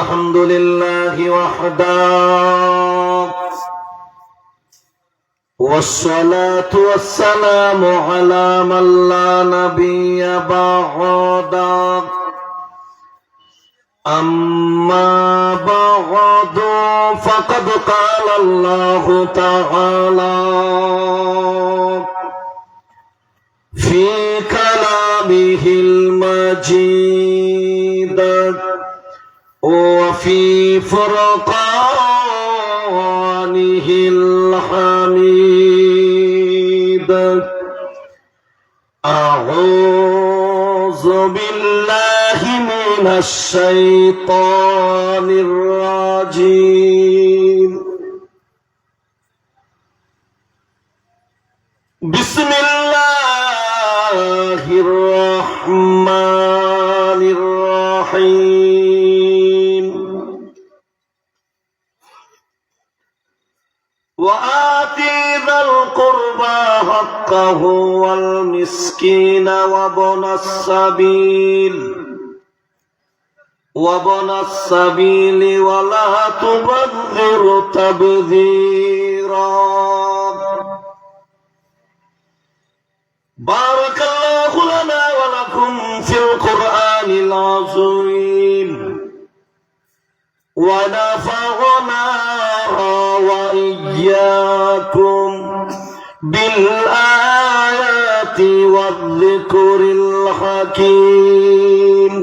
الحمد لله وحده والصلاة والسلام على من لا نبي بعده أما بعد فقد قال الله تعالى في كلامه المجيد وفي فرقانه الحميد أعوذ بالله من الشيطان الرجيم بسم الله الرحمن الرحيم وآت ذا القربى حقه والمسكين وابن السبيل ولا تبذر تبذيرا بارك الله لنا ولكم في القرآن العظيم ونفعنا وإياكم بالآيات والذكر الحكيم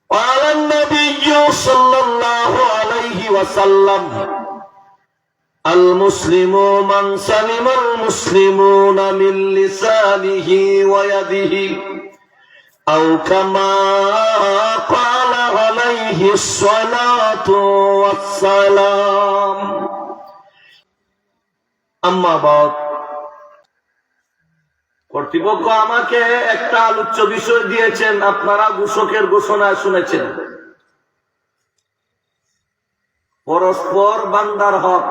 قال النبي صلى الله عليه وسلم المسلم من سلم المسلمون من لسانه ويده أو كما قال عليه الصلاة والسلام أما بعد কর্তৃপক্ষ আমাকে একটা আলোচ্য বিষয় দিয়েছেন, আপনারা ঘোষকের ঘোষণা শুনেছেন। পরস্পর বান্দার হক।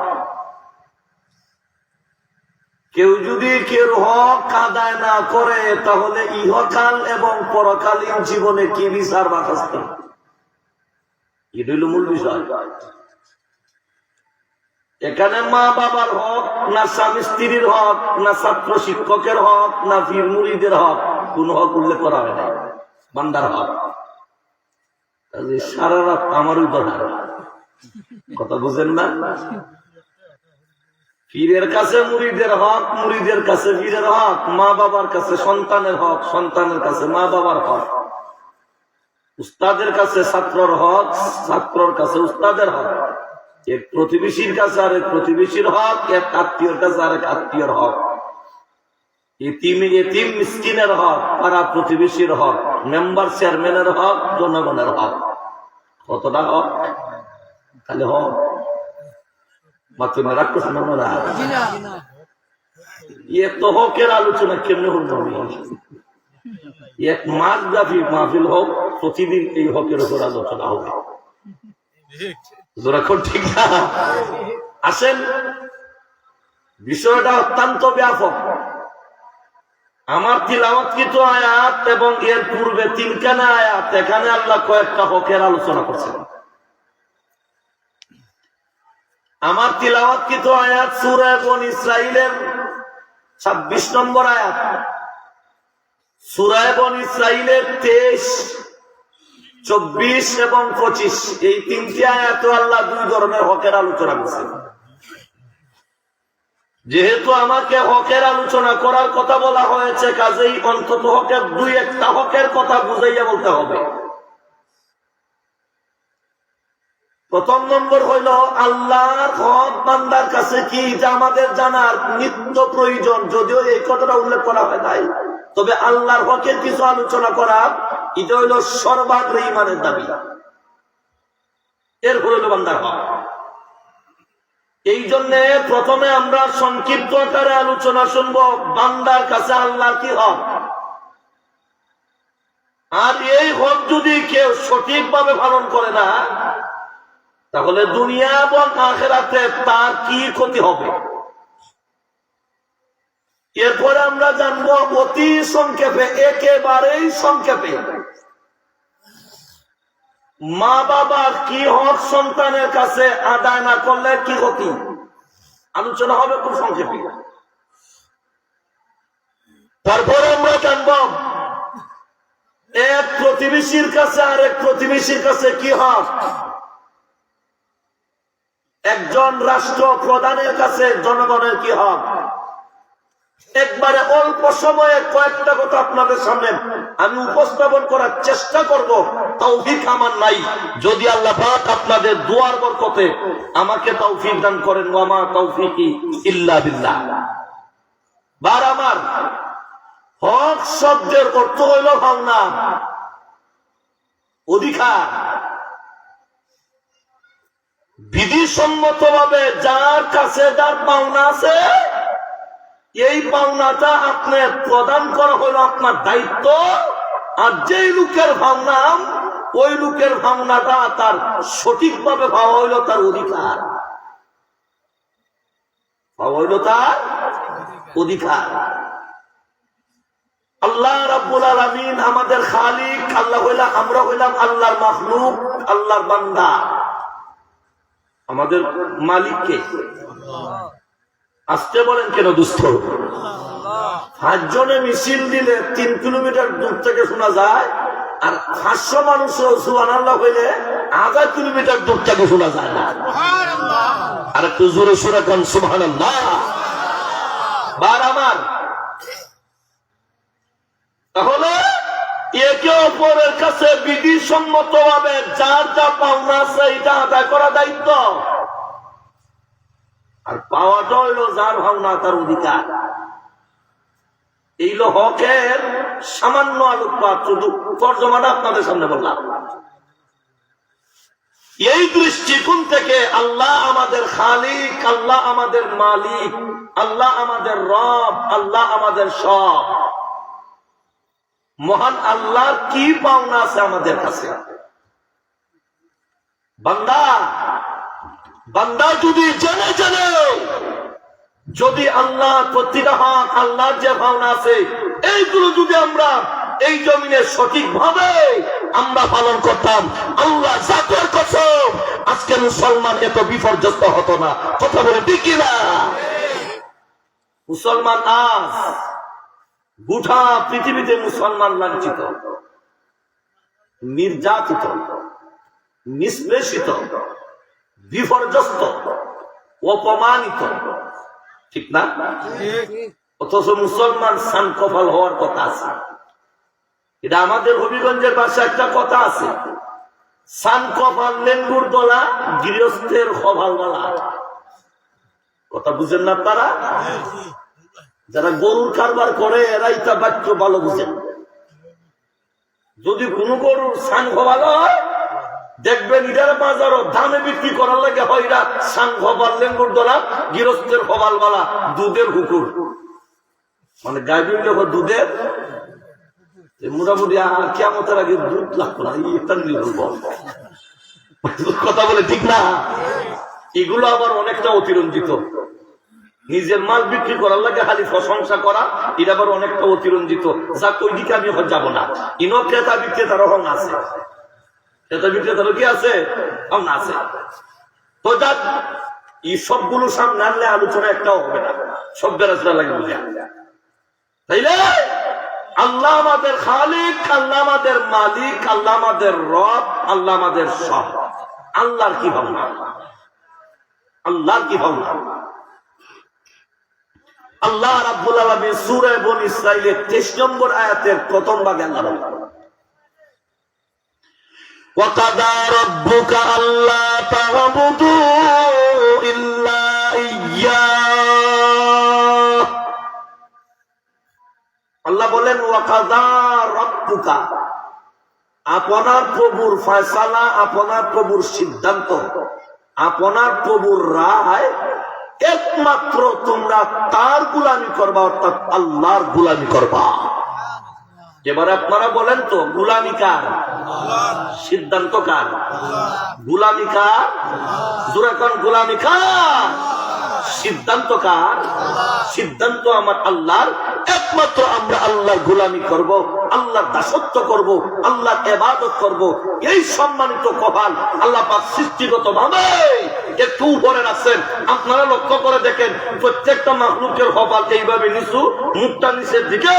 কেউ যদি কেউ হক আদায় না করে তাহলে ইহকাল এবং পরকালীন জীবনে কি বিচার বা শাস্তি, এটা হইল মূল বিষয়। এখানে মা বাবার হক না স্বামী স্ত্রীর হক না ছাত্র শিক্ষকের হক না পীর মুরিদের হক, কোন হক উল্লেখ করা হয় না, বান্দার হক। সারা রাত আমারই দরকার, কথা বুঝেন না? পীরের কাছে মুরিদের হক, মুরিদের কাছে পীরের হক, মা বাবার কাছে সন্তানের হক, সন্তানের কাছে মা বাবার হক, উস্তাদের কাছে ছাত্রর হক, ছাত্রর কাছে উস্তাদের হক, এক প্রতিবেশীর কাছে আরেক প্রতিবেশীর হক, এক আত্মীয়র কাছে আরেক আত্মীয়র হক, এতিম মিসকিনের হক, পাড়া প্রতিবেশীর হক, মেম্বার চেয়ারম্যানের হক, জনগণের হক। কতটা হক? খালি হক হকের আলোচনা কেমনে হল? এক মাস ব্যাপী মাহফিল হোক, প্রতিদিন এই হকের উপর আলোচনা হবে। ঠিক না? আসেন, বিষয়টা অত্যন্ত ব্যাপক। আমার তিলাওয়াতকৃত আয়াত এবং এর পূর্বে তিনখানা আয়াত, এখানে আল্লাহ কয়েকটা হকের আলোচনা করছেন। আমার তিলাওয়াতকৃত আয়াত সূরা বনী ইসরাঈলের 26 নম্বর আয়াত, সূরা বনী ইসরাঈলের 23, 24 এবং 25, এই তিনটি আয়াতে আল্লাহ দুই ধরনের হকের আলোচনা করছেন। যেহেতু আমাকে হকের আলোচনা করার কথা বলা হয়েছে, কাজেই অন্তত হকের দুই একটা হকের কথা বুঝাইয়া বলতে হবে। প্রথম নম্বর হইল আল্লাহর হক বান্দার কাছে কি, যা আমাদের জানার নিত্য প্রয়োজন। যদিও এই কথাটা উল্লেখ করা হয় নাই, তবে আল্লাহর হকের কিছু আলোচনা করা, এটা হইল সর্বাগ্রে ঈমানের দাবি। এরপর হইল বান্দার হক। এই জন্য প্রথমে আমরা সংক্ষিপ্ত আকারে আলোচনা শুনব বান্দার কাছে আল্লাহর কি হক। আর এই হক যদি কেউ সঠিকভাবে পালন করে না, তাহলে দুনিয়া এবং আখিরাতে তার কি ক্ষতি হবে। এরপরে আমরা জানবো অতি সংক্ষেপে, একেবারেই সংক্ষেপে, মা বাবার কি হক সন্তানের কাছে আদায় না করলে কি ক্ষতি, আলোচনা হবে খুব সংক্ষেপে। তারপরে আমরা জানব এক প্রতিবেশীর কাছে আর এক প্রতিবেশীর কাছে কি হক, একজন রাষ্ট্র প্রধানের কাছে জনগণের কি হক। একবারে অল্প সময়ে কয়েকটা কথা আপনাদের সামনে আমি উপস্থাপন করার চেষ্টা করব, তৌফিক আমার নাই। যদি আল্লাহ পাক আপনাদের দুয়ার বরকতে আমাকে তৌফিক দান করেন, ওয়া মা তৌফিকি ইল্লা বিল্লাহ। বার আমার, হক শব্দের অর্থ হইল ভাবনা, অধিকার। বিধিসম্মত ভাবে যার কাছে যার পাওনা আছে, এই পাওনাটা আপনি প্রদান করা হইল আপনার দায়িত্ব। আর যেই লোকের ভাবনা, ওই লোকের ভাবনাটা তার সঠিকভাবে ভাবা হইল তার অধিকার, ভাবা হইল তার অধিকার। আল্লাহ রাব্বুল আলামিন আমাদের খালিক, আল্লাহ হইলাম, আমরা হইলাম আল্লাহর মাখলুক, আল্লাহর বান্দা। আমাদের মালিককে আসতে বলেন কেন দুস্থ? 5 জনে মিছিল দিলে 3 কিলোমিটার দূর থেকে শোনা যায়, আর 500 মানুষ সুবহানাল্লাহ হইলে 1000 কিলোমিটার দূর থেকে শোনা যায় না। আর একটু জোরে সুরে কোন সুবহানাল্লাহ। বার আমার, তাহলে একে অপরের কাছে বিধিসম্মত ভাবে যার যা পাওনা আছে এটা আদায় করা দায়িত্ব। আর পাওয়াটা হইল যার ভাবনা তার অধিকার। এই হকের সামান্য আলোকপাত, শুধু তর্জমাটা আপনাদের সামনে বললাম। এই দৃষ্টিকোণ থেকে আল্লাহ আমাদের খালিক, আল্লাহ আমাদের মালিক, আল্লাহ আমাদের রব, আল্লাহ আমাদের সব। মহান আল্লাহর কি পাওনা আছে আমাদের কাছে? বান্দা বান্দা যদি জেনে জেনে যদি আল্লাহ প্রতিটা হক, আল্লাহর যে ভাবনা আছে, এইগুলো যদি আমরা এই জমিনে সঠিকভাবে আমরা পালন করতাম, আল্লাহ জাতের কসম আজকে মুসলমান এত বিপর্যস্ত হতো না। কথা বলে ঠিক কিনা? মুসলমান আজ গোটা পৃথিবীতে মুসলমান লাঞ্ছিত, নির্যাতিত, নিষ্পেষিত, বিপর্যস্ত, অপমানিত, ঠিক না? অথচ মুসলমান সান কপাল হওয়ার কথা আছে। এটা আমাদের হবিগঞ্জের পাশে একটা কথা আছে, সান কপাল লেঙ্গুর দলা, গৃহস্থের খভালওয়ালা। কথা বুঝেন না তারা? যারা গরুর কারবার করে এরাই তা বাক্য ভালো বুঝেন। যদি কোনো গরুর সান খোয়াল হয়, দেখবেন ইটার বাজারও দামে বিক্রি করার লাগে হয় এরা সান খোয়াল লেঙ্গুর দলা, গৃহস্থের খোয়ালওয়ালা, দুধের হুকুর। মানে গাইবি যখন দুধের মোটামুটি কিয়ামতের আগে দুধ লাগতো না, এটা কথা বলে ঠিক না? এগুলো আবার অনেকটা অতিরঞ্জিত। নিজের মাল বিক্রি করার লাগে খালি প্রশংসা করা, এটা আবার অনেকটা অতিরঞ্জিত। যাক, ওই দিকে আমি যাব না। ইনো ক্রেতা বিক্রেতার হং আছে, ক্রেতা বিক্রেতারও কি আছে? হং আছে। তো যাক, এই সবগুলো সামনে আনলে আলোচনা একটাও হবে না, সব বেড়াচড়া লাগে বুঝে। তাইলে আল্লাহ আমাদের খালিক, আল্লাহ আমাদের মালিক, আল্লাহ আমাদের রব, আল্লাহ আমাদের সব। আল্লাহর কি ভাবনা? আল্লাহর কি ভাবনা? আল্লাহ রাব্বুল আলামিন সূরা বনী ইসরাঈলের 23 নম্বর আয়াতের প্রথম ভাগে আল্লাহ বলেন, ওয়া কাদা রাব্বুকা আল্লা তা'বুদু ইল্লা ইয়্যা। আল্লাহ বলেন ওয়া কাদা রাব্বুকা, আপনার প্রভুর ফয়সালা, আপনার প্রভুর সিদ্ধান্ত, আপনার প্রভুর রায়, একমাত্র তোমরা তার গুলামি করবা, অর্থাৎ আল্লাহর গুলামি করবা। এবার আপনারা বলেন তো, গুলামি কার? সিদ্ধান্ত কার? গুলামি কার? জোরে কোন গুলামি কার? সিদ্ধান্ত কার? সিদ্ধান্ত আমার আল্লাহর, একমাত্র আমরা আল্লাহর গোলামি করব, আল্লাহর দাসত্ব করব, আল্লাহর ইবাদত করব। এই সম্মানিত কপাল আল্লাহ পাক সৃষ্টিগত ভাবে একটু উপরে রাখছেন। আপনারা লক্ষ্য করে দেখেন, প্রত্যেকটা মাখলুকের কপাল এইভাবে নিচু, মুখটা নিচের দিকে,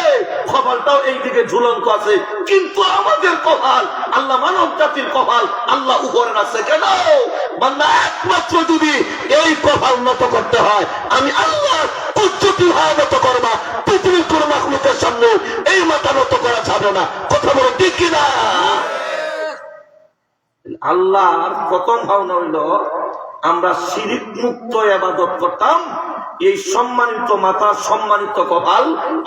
কপালটাও এই দিকে ঝুলন্ত আছে। কিন্তু আমাদের কপাল, আল্লাহ মানব জাতির কপাল আল্লাহ উপরে রাখছে কেন? বান্দা একমাত্র যদি এই কপাল নত করতে হয়, আমি আল্লাহ উচ্চতি ভাবে নত করবা। পৃথিবীর কোন মাখলুকের সামনে এই মাথা নত করা যাবে না। কথা বলো ঠিক কিনা? আল্লাহর প্রথম ভাবনা হইল আমরা শিরিক মুক্ত ইবাদত করতাম। এই সম্মানিত মাথা, সম্মানিত কপাল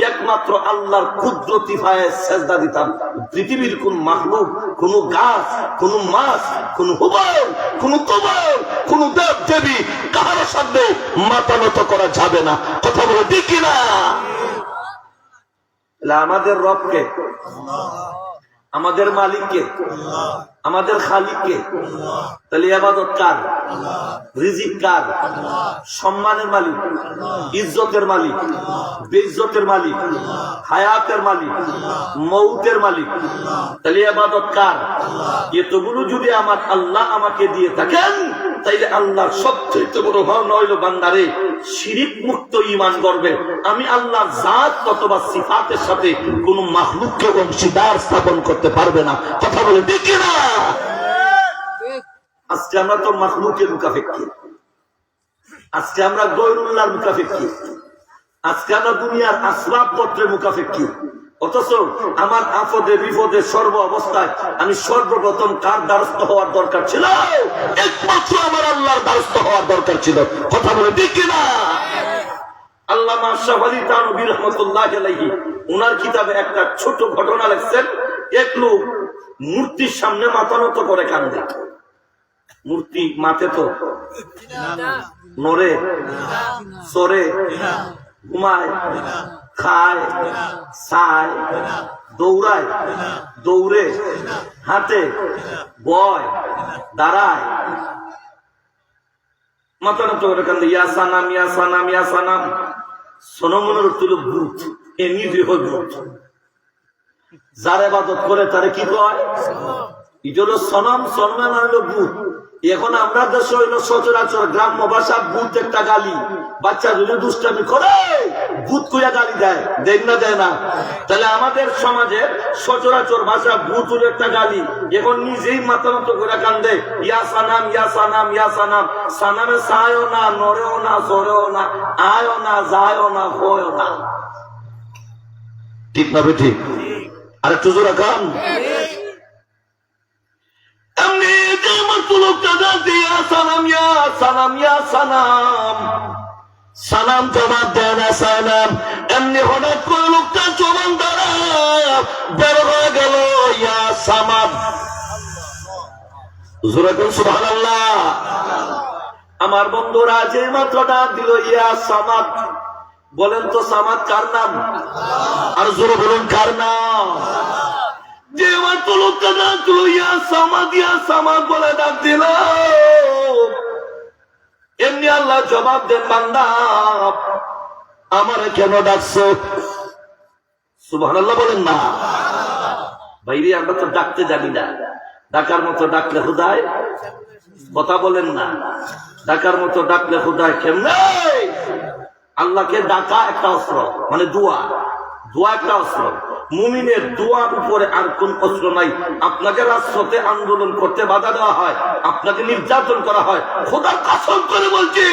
একমাত্র আল্লাহর কুদরতি পায়ে সেজদা দিতাম। পৃথিবীর কোন মাখলুক, কোন গাছ, কোন মাছ, কোন হুবল, কোন কবর, কোন দেব দেবী কাহার সামনে মাথা নত করা যাবে না। কথা বলে ঠিক কিনা? আমাদের রবকে, আমাদের মালিককে, আমাদের খালিককে। তাহলে ইবাদত কার? রিজিক কার? সম্মানের মালিক, ইজ্জতের মালিক, বেইজ্জতের মালিক, হায়াতের মালিক, মৌতের মালিক। তাহলে ইবাদত কার? এতগুলো যদি আমার আল্লাহ আমাকে দিয়ে থাকেন, তাইলে আল্লাহর সবচেয়ে বড় ভাবনা হইল বান্দারে শিরিক মুক্ত ঈমান করবে। আমি আল্লাহর জাত অথবা সিফাতের সাথে কোন মাখলুককে অংশীদার স্থাপন করতে পারবে না। কথা বলে ঠিক না? আজকে আমরা তো মাখলুকের মুকাফিক্কি, আজকে আমরা গয়রুল্লাহর মুকাফিক্কি, আজকে আমরা দুনিয়ার আসবাব পত্রের মুকাফিক্কি। অথচ আমার আপদে বিপদে সর্ব অবস্থায় আমি সর্বপ্রথম কার দ্বারস্থ হওয়ার দরকার ছিল? একমাত্র আমার আল্লাহর দ্বারস্থ হওয়ার দরকার ছিল। কথা বলে ঠিক কিনা? আল্লামা আশরাফ আলী থানভী রাহমাতুল্লাহ আলাইহি ওনার কিতাবে একটা ছোট ঘটনা লিখছেন। এক লোক মূর্তির সামনে মাথা নত করে কান্দে। মূর্তি মাথে তো নড়ে, সরে, ঘুমায়, খায়, চায়, দৌড়ায়, দৌড়ে, হাঁটে, বয়, দাঁড়ায়, মাথা নত করে কান্দে। ইয়া সানাম, ইয়া সানাম, ইয়া সানাম। সনমনের তুল ভূত, এ নিরীহ ভূত। যার ইবাদত করে তারে কি কয়? এটা হলো সনম। সনমের মানে হলো ভূত। এখন আমরা দেশে হইল সচরাচর গ্রাম্য ভাষা ভূত একটা গালি। বাচ্চা যদি দুষ্টামি করে ভূত কইয়া গালি দেয়, দেন না দেয় না? তাহলে আমাদের সমাজে সচরাচর ভাষা ভূত হলো একটা গালি। এখন নিজেই মাথা নত করে কান্দে, ইয়া সানাম, ইয়া সানাম, ইয়া সানাম। সানামে চায়ও না, নড়েও না, সরেও না, আয়ও না, যায়ও না, হয়ও না। ঠিক না বেঠিক? আর একটু জোরে কান। এমনি লোকটা ইয়া সানাম, ইয়া সানাম, ইয়া সানাম। সানাম জবাব দেয় না সানাম। এমনি হঠাৎ করে লোকটা জবান দ্বারা বের হয়ে গেল ইয়া সামাদ। জোরে কোন সুবহানাল্লাহ। আমার বন্ধুরা যে মাত্র ডাক দিল ইয়া সামাদ, বলেন তো সামাদ কার নাম? আর জোরে বলুন কার নাম? যে মাত্র লোকটা ডাক দিল ইয়া সামাদ, ইয়া সামাদ বলে ডাক দিল, এমনি আল্লাহ জবাব দেন, বান্দা আমারে কেন ডাকছো? সুবহানাল্লাহ বলেন না ভাইরে। আমরা তো ডাকতে জানি না। ডাকার মতো ডাকলে খুদায় কথা বলেন না। ডাকার মতো ডাকলে খুদায় কেমনে? আল্লাহকে ডাকা একটা অস্ত্র, মানে দোয়া। দোয়া একটা অস্ত্র। মুমিনের দোয়ার উপরে আর কোন অস্ত্র নাই। আপনাকে রাজপথে আন্দোলন করতে বাধা দেওয়া হয়, আপনাকে নির্যাতন করা হয়, খোদার কসম করে বলছি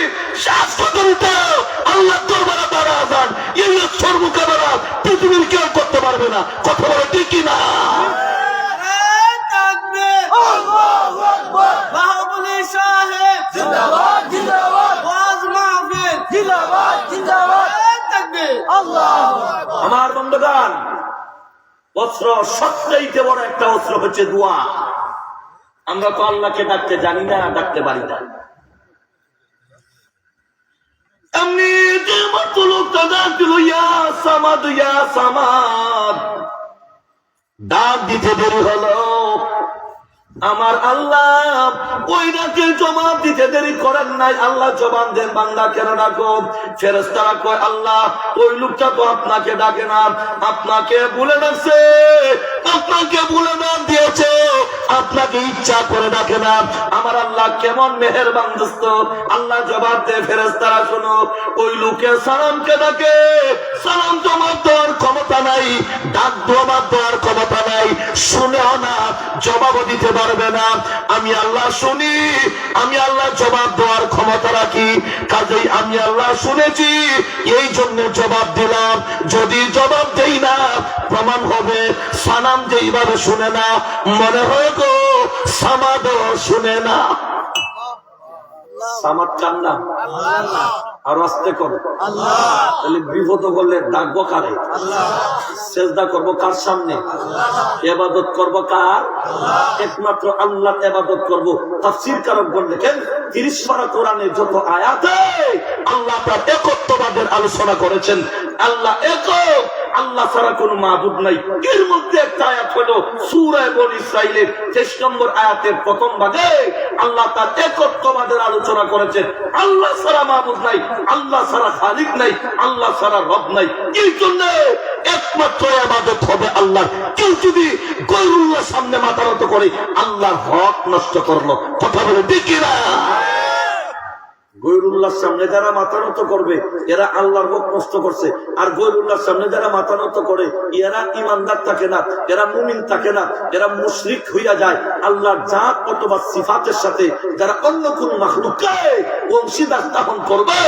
আল্লাহ দরবারে দাঁড়া যান, এই অস্ত্র মোকাবেলা পৃথিবীর কেউ করতে পারবে না। কথা বলে ঠিক কিনা? আমার বন্ধুগণ, অস্ত্র সবচেয়ে বড় একটা অস্ত্র হচ্ছে দোয়া। আমরা তো আল্লাহকে ডাকতে জানি না, ডাকতে পারি না। এমনি যে মাত্র লোকটা ডাক দিল ইয়া সামাদ, ইয়া সামাদ, ডাক দিতে দেরি হলো। আমার আল্লাহ ওই ডাকে জবাব দিতে দেরি করেন নাই। আল্লাহ জবাব দেন, বান্দা কেন ডাকো? ফেরেশতারা কয়, আল্লাহ ওই লোকটা তো আপনাকে ডাকে না, আপনাকে বলে ডাকছে, আপনাকে বলে ডাক দিয়েছে, আপনাকে ইচ্ছা করে ডাকে না। আমার আল্লাহ কেমন মেহেরবান দোস্ত। আল্লাহ জবাব দেয়, ফেরেশতারা শোনো, ওই লোকে সালামকে ডাকে, সালাম জবাব দেওয়ার ক্ষমতা নাই, ডাক জবাব দেওয়ার ক্ষমতা নাই, শুনেও না, জবাবও দিতে পারবে না। আমি আল্লাহ শুনি, আমি আল্লাহ জবাব দেওয়ার ক্ষমতা রাখি, কাজেই আমি আল্লাহ শুনেছি, এই জন্য জবাব দিলাম। যদি জবাব দেই না, প্রমাণ হবে সালাম যেইভাবে শুনে না, মনে হয় গো সামাদও শুনে না। সামাদ চান না, আর আস্তে করো। তাহলে বিপদ করলে ডাকবো কারে? সেজদা করবো কার সামনে? ইবাদত করবো কার? একমাত্র আল্লাহ ইবাদত করবো। তাফসীর কারকগণ দেখেন 30 পারা কোরআনে যত আয়াতে আল্লাহ তার একত্ববাদের আলোচনা করেছেন। আল্লাহ একক, আল্লাহ ছাড়া কোন মাবুদ নাই। এর মধ্যে একটা আয়াত হলো সূরা বনী ইসরাঈলের 23 নম্বর আয়াতের প্রথম ভাগে আল্লাহ তার একত্ববাদের আলোচনা করেছেন। আল্লাহ ছাড়া মাবুদ নাই, আল্লাহ ছাড়া খালিক নাই, আল্লাহ ছাড়া রব নাই। এই জন্য একমাত্র ইবাদত হবে আল্লাহ। কেউ যদি গয়রুল্লাহর সামনে মাথা নত করে আল্লাহর হক নষ্ট করলো। কথা বলে ঠিক না? গয়রুল্লাহর সামনে যারা মাথা নত করবে এরা আল্লাহর হক নষ্ট করছে, আর গয়রুল্লাহর সামনে যারা মাথা নত করে এরা ইমানদার থাকে না, এরা মুমিন থাকে না, এরা মুশরিক হইয়া যায়। আল্লাহর জাত অথবা সিফাতের সাথে যারা অন্য কোন মাখলুককে অংশীদার স্থাপন করবে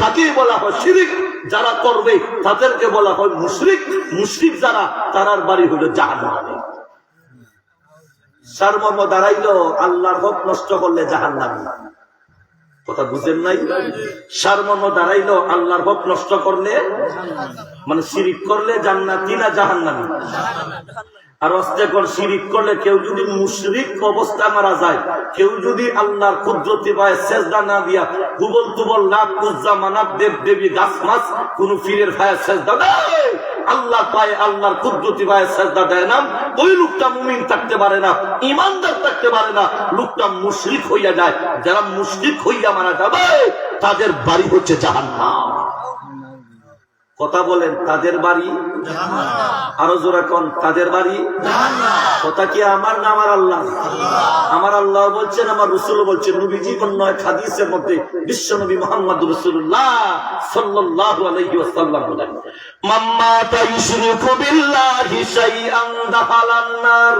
তাকেই বলা হয় শিরিক। যারা করবে তাদেরকে বলা হয় মুশরিক। মুশরিক যারা, তারার বাড়ি হলো জাহান্নামে। সারমর্ম দাঁড়াইলো আল্লাহর হক নষ্ট করলে জাহান্নামে। কথা বুঝেন নাই? সারমর্ম দাঁড়াইলো আল্লাহর হক নষ্ট করলে, মানে শিরিক করলে জান্নাতি না জাহান্নামী? আর অস্তেকর শিরিক করলে কেউ যদি মুশরিক অবস্থা মারা যায়, কেউ যদি আল্লাহর কুদরতি পায় সেজদা না দিয়া হুবল তুবল লাত উজ্জা মানাত দেব দেবী গাছ মাছ কোন ফিরের ভাইয়া সেজদা দেয়, আল্লাহ পায় আল্লাহর কুদরতি পায় সেজদা দেয় না, ওই লোকটা মুমিন থাকতে পারে না, ইমানদার থাকতে পারে না, লোকটা মুশরিক হইয়া যায়। যারা মুশরিক হইয়া মারা যাবে তাদের বাড়ি হচ্ছে জাহান্নাম। কথা বলেন, তাদের বাড়ি আরো জোরে কোন? তাদের বাড়ি কথা কি আমার না আমার আল্লাহ? আমার আল্লাহ বলছেন, আমার রাসূল বলছেন, নবীজি নয় হাদিসের মধ্যে বিশ্ব নবী মুহাম্মদ রাসূলুল্লাহ সাল্লাল্লাহু আলাইহি ওয়াসাল্লাম বলেন, মাম্মা তাইশরিকু বিল্লাহি শাইআন দাখালান নার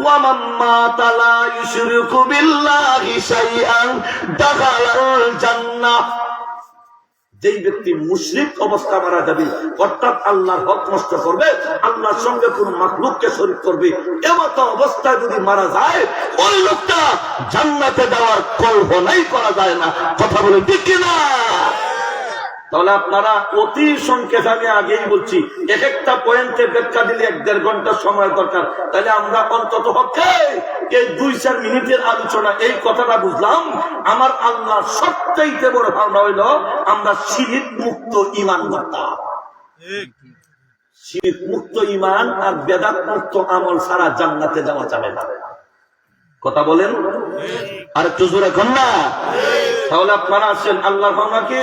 ওয়া মাম্মা তালা ইশরিকু বিল্লাহি শাইআন দাখালাল জান্নাহ। যেই ব্যক্তি মুশরিক অবস্থা মারা যাবে, অর্থাৎ আল্লাহর হক নষ্ট করবে, আল্লাহর সঙ্গে কোন মাখলুককে শরীক করবে, এমত অবস্থায় যদি মারা যায়, ওই লোকটা জান্নাতে যাওয়ার কল্পনাই করা যায় না। কথা বলে ঠিক কিনা? তাহলে আপনারা অতি সংক্ষেপে, আমি আগেই বলছি, এক একটা পয়েন্টে ব্যাখ্যা দিলে 1-1.5 ঘন্টা সময় দরকার। তাহলে আমরা অন্তত পক্ষে এই 2-4 মিনিটের আলোচনা এই কথাটা বুঝলাম, আমার আল্লাহ সবচাইতে বড় ভাবনা হইল আমরা শিরিক মুক্ত ঈমান করতাম। শিরিক মুক্ত ঈমান আর বেদাত মুক্ত আমল ছাড়া জান্নাতে যাওয়া যাবে না। কথা বলেন আর একটু জোরে কোন না? তাহলে আপনারা আসেন, আল্লাহর ভাবনা কি?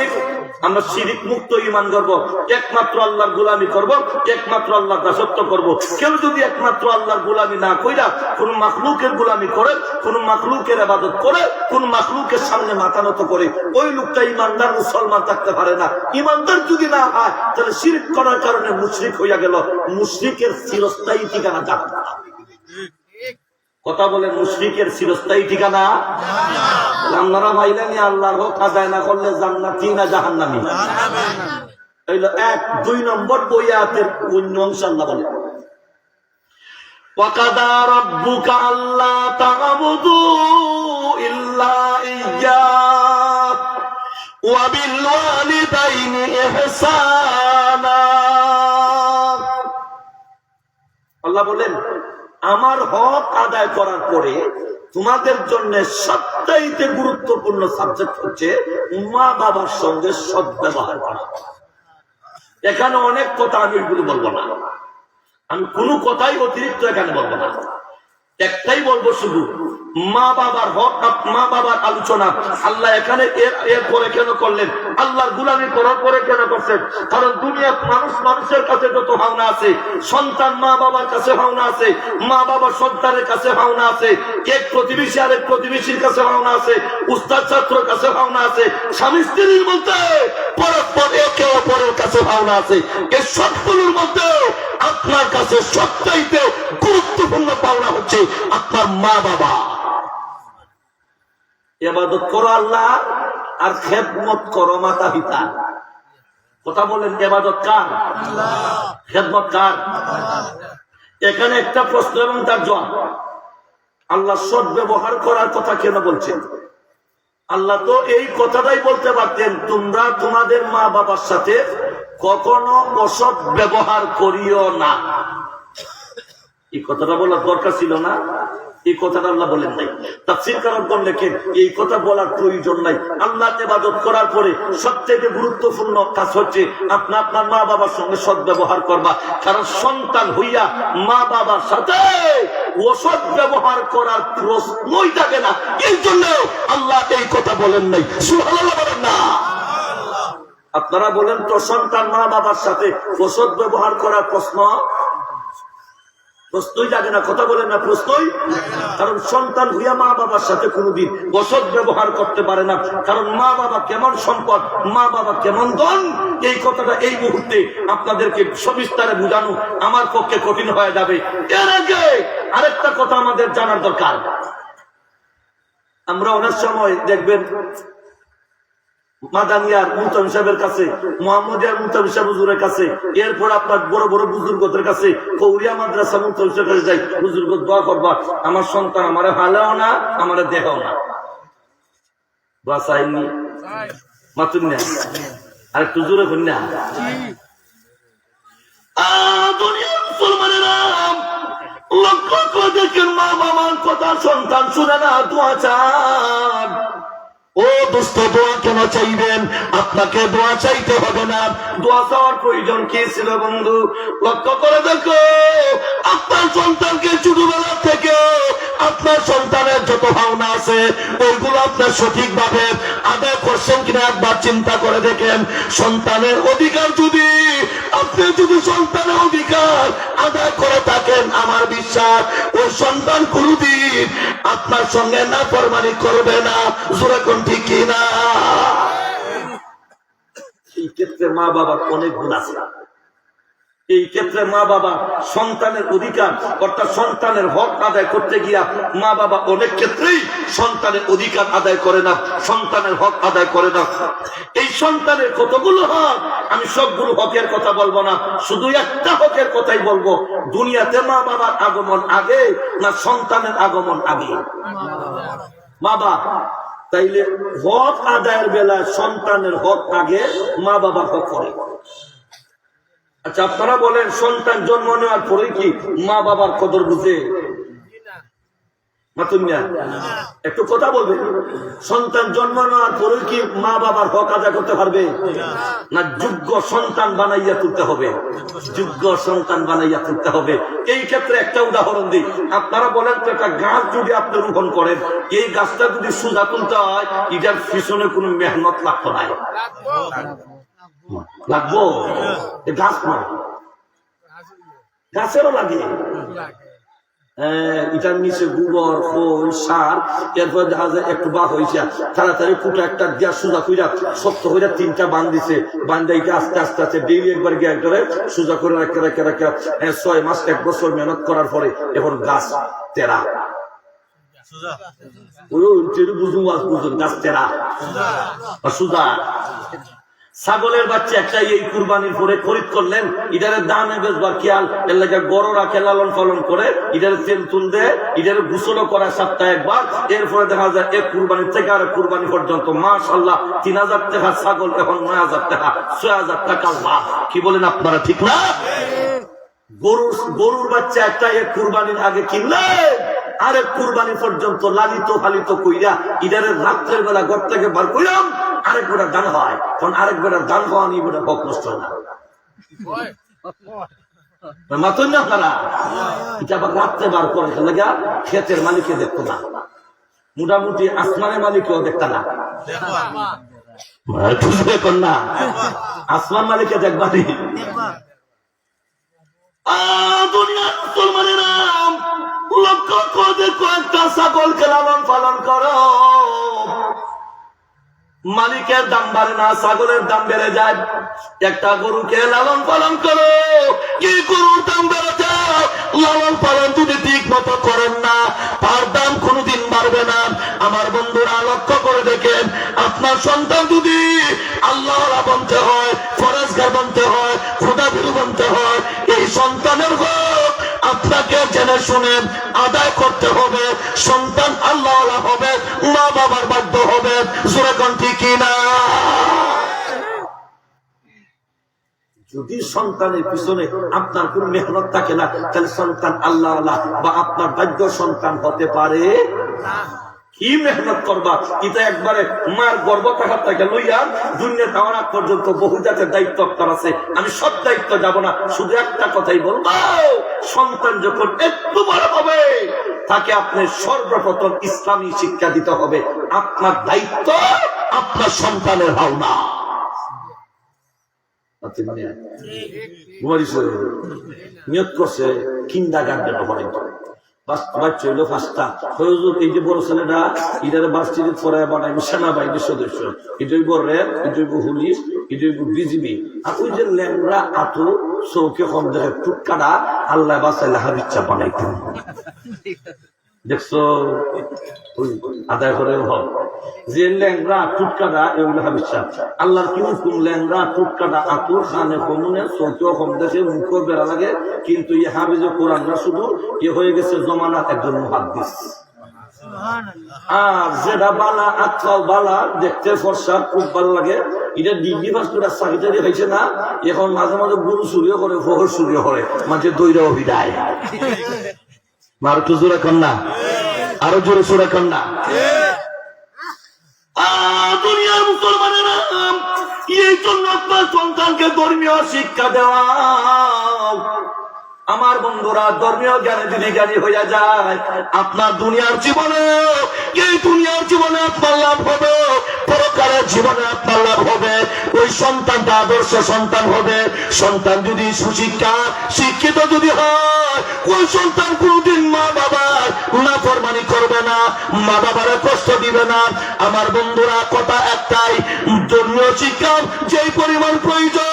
আমরা শিরিক মুক্ত ঈমান করব, একমাত্র আল্লাহর গোলামি করব, একমাত্র আল্লাহর দাসত্ব করব। কেউ যদি একমাত্র আল্লাহর গোলামি না কইরা কোন মাখলুকের গোলামি করে, কোন মাখলুকের ইবাদত করে, কোন মাখলুকের সামনে মাথা নত করে, ওই লোকটা ইমানদার মুসলমান থাকতে পারে না। ইমানদার যদি না হয়, তাহলে শিরক করার কারণে মুশরিক হইয়া গেল। মুশরিকের চিরস্থায়ী ঠিকানা জাহান্নাম। কথা বলে, মুশরিকের চিরস্থায়ী ঠিকানা আপনারা ভাইলেন, আল্লাহর হক আদায় না করলে জান্নাতি না জাহান্নামী? হইল 1। 2 নম্বর ওই আয়াতের অন্য অংশ আল্লাহ বলে, ওয়াকাদা রাব্বুকা আল্লা তা'বুদু ইল্লা ইয়্যাহু ওয়া বিল ওয়ালিদাইনি ইহসানা। আল্লাহ বলেন, আমার হক আদায় করার পরে তোমাদের জন্য সবচাইতে গুরুত্বপূর্ণ সাবজেক্ট হচ্ছে মা বাবার সঙ্গে সদ্ব্যবহার করা। এখানে অনেক কথা আমি বলবো না, আমি কোনো কথাই অতিরিক্ত এখানে বলবো না, একটাই বলবো শুধু মা বাবার হক, মা বাবার আলোচনা আল্লাহ এখানে এরপরে কেন করলেন, আল্লাহর গুলামি করার পরে কেন করছেন? কারণ দুনিয়ার মানুষের কাছে যত ভাবনা আছে, সন্তান মা বাবার কাছে ভাবনা আছে, মা বাবা সন্তানের কাছে ভাবনা আছে, এক প্রতিবেশী আরেক প্রতিবেশীর কাছে ভাবনা আছে, উস্তাদ ছাত্রের কাছে ভাবনা আছে, স্বামী স্ত্রীর মধ্যে পরস্পর একে অপরের কাছে ভাবনা আছে। এই সবগুলোর মধ্যে আপনার কাছে সবচাইতে গুরুত্বপূর্ণ পাওনা হচ্ছে আপনার মা বাবা। ইবাদত করো আল্লাহ আর খেদমত করো মাতা পিতা। কথা বলেন, ইবাদত কার? খেদমত কার? এখানে একটা প্রশ্ন এবং তার জবাব। আল্লাহ সৎ ব্যবহার করার কথা কেন বলছেন? আল্লাহ তো এই কথাটাই বলতে পারতেন, তোমরা তোমাদের মা বাবার সাথে কখনো অসৎ ব্যবহার করিও না। এই কথাটা বলার দরকার ছিল না? এই কথাটা আল্লাহ বলেন নাই। তাফসীর কারকগণ লেখেন এই কথা বলার প্রয়োজন নাই। আল্লাহ ইবাদত করার পরে সবচেয়ে গুরুত্বপূর্ণ কাজ হচ্ছে আপনার মা বাবার সঙ্গে সৎ ব্যবহার করবা। কারণ সন্তান হইয়া মা বাবার সাথে অসৎ ব্যবহার করার প্রশ্নই থাকে না। এই জন্য আল্লাহ এই কথা বলেন নাই। সুবহানাল্লাহ বলেন না? আপনারা বলেন তো, সন্তান মা বাবার সাথে অসৎ ব্যবহার করার প্রশ্নই জাগে না। কথা বলেন না? প্রশ্নই। কারণ সন্তান হইয়া মা বাবার সাথে কোনোদিন অসৎ ব্যবহার করতে পারে না। কারণ মা বাবা কেমন সম্পদ, মা বাবা কেমন ধন, এই কথাটা এই মুহূর্তে আপনাদেরকে সবিস্তারে বোঝানো আমার পক্ষে কঠিন হয়ে যাবে। এর আগে আরেকটা কথা আমাদের জানার দরকার। আমরা অনেক সময় দেখবেন মাদানিয়ার মুহতামিম সাহেবের কাছে, মোহাম্মদিয়ার মুহতামিম সাহেব হুজুরের কাছে, এরপর আপনার বড় বড় বুজুর্গদের কাছে, কৌরিয়া মাদ্রাসা মুহতামিম সাহেবের কাছে যাই, বুজুর্গ দোয়া করবা আমার সন্তান আমারে ভালোও না আমারে দেখাও না। দোয়া চাইনি মাতুন না, আর একটু জোরে করি না। দুনিয়ার মুসলমানেরা লক্ষ্য করে দেখেন, মা বাবার কথা সন্তান শুনে না, দোয়া চান। ও দোস্ত, দোয়া কেন চাইবেন? আপনাকে দোয়া চাইতে হবে না। দোয়া চাওয়ার প্রয়োজন কি ছিল বন্ধু? লক্ষ্য করে দেখো, আপনার সন্তানকে ছোটবেলা থেকে আপনার সন্তানের যত ভাবনা আছে ওইগুলো আপনার সঠিকভাবে আদায় করছেন কিনা একবার চিন্তা করে দেখেন। সন্তানের অধিকার আপনি যদি সন্তানের অধিকার আদায় করে থাকেন, আমার বিশ্বাস ওই সন্তান কোনদিন আপনার সঙ্গে নাফরমানি করবে না। জোরে কোন ঠিক কিনা? এই ক্ষেত্রে মা বাবার অনেক গুণ আছে। এই ক্ষেত্রে মা বাবা সন্তানের অধিকার অর্থাৎ সন্তানের হক আদায় করতে গিয়া মা বাবা অনেক ক্ষেত্রেই সন্তানের অধিকার আদায় করে না, সন্তানের হক আদায় করে না। এই সন্তানের কতগুলো হক, আমি সবগুলো হকের কথা বলবো না, শুধু একটা হকের কথাই বলবো। দুনিয়াতে মা বাবার আগমন আগে না সন্তানের আগমন আগে? মা বাবা। তাইলে হক আদায়ের বেলায় সন্তানের হক আগে, মা বাবা হক পরে। আচ্ছা, আপনারা বলেন সন্তান জন্ম নেওয়ার পরে কি মা বাবার কদর বুঝে? একটু কথা বলবে। সন্তান জন্ম নেওয়ার পরে কি মা বাবার হক আদায় করতে পারবে না? যোগ্য সন্তান বানাইয়া তুলতে হবে, যোগ্য সন্তান বানাইয়া তুলতে হবে। এই ক্ষেত্রে একটা উদাহরণ দিই। আপনারা বলেন তো, একটা গাছ যদি আপনি রোপণ করেন, এই গাছটা যদি সোজা তুলতে হয়, এটার পিছনে কোনো মেহনত লাগতো না? লাগবো? গাছ নয়, গাছেরও লাগে। এটার নিচে গোবর, খোল, সার, এরপর দেখা যায় একটু বা হয়েছে, তাড়াতাড়ি ফুটা একটা দিয়া সোজা কইরা শক্ত করে 3টা বান দিছে, বান্ধাইকে আস্তে আস্তে আস্তে ডেইলি একবার গিয়ে একবারে সোজা করে রাখা 6 মাস 1 বছর মেহনত করার পরে এখন গাছ তেরা। বুঝুন গাছ তেরা সোজা। ছাগলের বাচ্চা একটা এই কুরবানির পরে খরিদ করলেন, ইটারে দামে বেচবার খেয়াল, এর লাগে গররা লালন পালন করে, ইটারে তেল তুল দেয়, ইটারে গোসলও করা সপ্তাহে একবার। এরপরে দেখা যায় এক কুরবানি থেকে আর কুরবানি পর্যন্ত মাশাআল্লাহ 3000 টাকা ছাগল, এখন 9000 টাকা, 6000 টাকা লাভ। কি বলেন আপনারা, ঠিক না? গরুর বাচ্চা একটা এক কুরবানির আগে কিনলে আরেক কুরবানি পর্যন্ত লালিত ফালিত কইরা ইটারে রাত্রের বেলা ঘর থেকে বার কইলাম, আরেক বেটার দান হয়। কারণ আরেক বেটার দান হওয়া নিয়ে বেটা বক নষ্ট হয় না। মাতন না তারা এটা আবার রাত্রে বার করে লাগা ক্ষেতের মালিকে দেখতো না, মোটামুটি আসমানের মালিকেও দেখত না, না আসমান মালিকে দেখবানি। দুনিয়ার মুসলমানেরা লক্ষ্য করে কয়েকটা ছাগলকে লালন পালন করো, মালিকের দাম বাড়ে না, ছাগলের দাম বেড়ে যায়। একটা গরুকে লালন পালন করো, কি গরুর দাম বেড়ে যায়, লালন পালন যদি ঠিক মতো করেন না তার দাম কোনোদিন বাড়বে না। আমার বন্ধুরা লক্ষ্য করে দেখেন, আপনার সন্তান যদি আল্লাহ বনতে হয়, ফরেজগার বনতে হয়, খোদাভীরু বনতে হয়, এই সন্তানের হক আপনাকে জেনে শুনে আদায় করতে হবে। সন্তান আল্লাহ হবে, মা বাবার বাধ্য হবে। জোরে কোন ঠিক না? যদি সন্তানের পিছনে আপনার কোন মেহনত থাকে না, তাহলে সন্তান আল্লাহ বা আপনার বাধ্য সন্তান হতে পারে না। কি মেহনত করবা, এটা একবারে মার গর্ব থাকার থেকে লইয়া দুনিয়া যাওয়ার আগ পর্যন্ত বহু জাতের দায়িত্ব আপনার আছে। আমি সব দায়িত্ব যাব না, শুধু একটা কথাই বলবো, সন্তান যখন একটু বড় হবে তাকে আপনি সর্বপ্রথম ইসলামী শিক্ষা দিতে হবে। আপনার দায়িত্ব আপনার সন্তানের হও না। নিয়ত করছে কিন্ডারগার্টেন পর্যন্ত বাচ্চা হইলো 5টা। এই যে বড় ছেলেটা ইটার বাস্তিতে পড়ায় বানাই সেনাবাহিনীর সদস্য, এটাই বড় র্যাব, এটাই পুলিশ, এটাই বিজিবি। আর ওই যে ল্যাংরা আতু চৌকে কম দেখে টুটকাটা আল্লাহ বাসাইলে হাবিচ্ছা বানাইতেন। দেখছো আদায় করে হোক যে ল্যাংরা টুটকাটা এগুলো হাবিচ্ছা আল্লাহর কি হুকুম, ল্যাংরা টুটকাটা আতুর খানে কমুনে চৌকেও কম দেখে মুখও বেড়া লাগে, কিন্তু ইয়ে হাবিজ কোরআনরা শুধু এ হয়ে গেছে জমানার একজন মুহাদ্দিস। আর যেটা বালা আত্মাও বালা দেখতে ফর্সা খুব ভালো লাগে, এটা ডিগ্রি পাস করে চাকরি হয়েছে না, এখন মাঝে মাঝে গুরু চুরিও করে, ফহর চুরিও করে, মাঝে দৈরা অভিদায়। আর একটু জোরে কন্যা, আরো জোরে সোরে কন্যা। দুনিয়ার মুসলমানেরা এই জন্য আপনার সন্তানকে ধর্মীয় শিক্ষা দেওয়া। আমার বন্ধুরা, ধর্মীয় জ্ঞানে যদি জ্ঞানী হইয়া যায়, আপনার দুনিয়ার জীবনে, এই দুনিয়ার জীবনে আপনার লাভ হবে, পরকালের জীবনে আপনার লাভ হবে। ওই সন্তানটা আদর্শ সন্তান হবে। সন্তান যদি সুশিক্ষা শিক্ষিত যদি হয়, ওই সন্তান কোনদিন মা বাবার নাফরমানি করবে না, মা বাবারে কষ্ট দিবে না। আমার বন্ধুরা, কথা একটাই, ধর্মীয় শিক্ষা যেই পরিমাণ প্রয়োজন,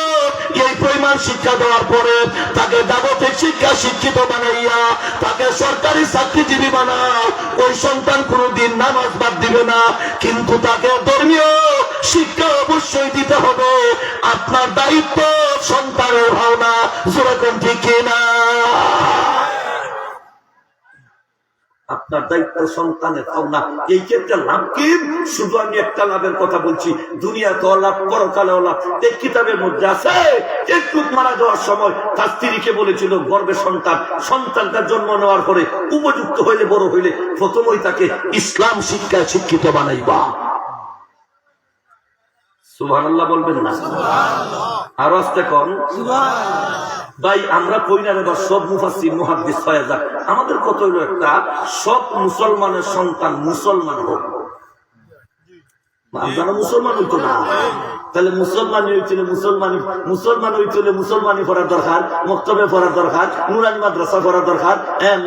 এই পরিমাণ শিক্ষা দেওয়ার পরে তাকে জাগতিক শিক্ষা শিক্ষিত বানাইয়া তাকে সরকারি চাকরিজীবী বানাও, ওই সন্তান কোনদিন নামাজ বাদ দিবে না। কিন্তু তাকে ধর্মীয় শিক্ষা অবশ্যই দিতে হবে। আপনার দায়িত্ব সন্তানের ভাবনা, যেরকম ঠিক না? আপনার দায়িত্ব সন্তানের ভাবনা। এই ক্ষেত্রে লাভ কি? শুধু আমি একটা লাভের কথা বলছি, দুনিয়াতে লাভ, পরকালে লাভ। এই কিতাবের মধ্যে আছে, একটু মারা যাওয়ার সময় তার স্ত্রীকে বলেছিল, গর্ভে সন্তান, সন্তানটার জন্ম নেওয়ার পরে উপযুক্ত হইলে, বড় হইলে প্রথমই তাকে ইসলাম শিক্ষায় শিক্ষিত বানাইবা। সুবহানাল্লাহ বলবেন না? আর আসতে কন ভাই, আমরা কই না এবার সব মুফাসসির মুহাদ্দিস হয়ে যাক। আমাদের কত হইলো একটা, সব মুসলমানের সন্তান মুসলমান হোক। আপনারা মুসলমান হইতো না, তাহলে মুসলমানি হইছিল মুসলমান হইছিল মুসলমানি পড়ার দরকার, মক্তবে পড়ার দরকার, নুরানি মাদ্রাসা পড়ার দরকার,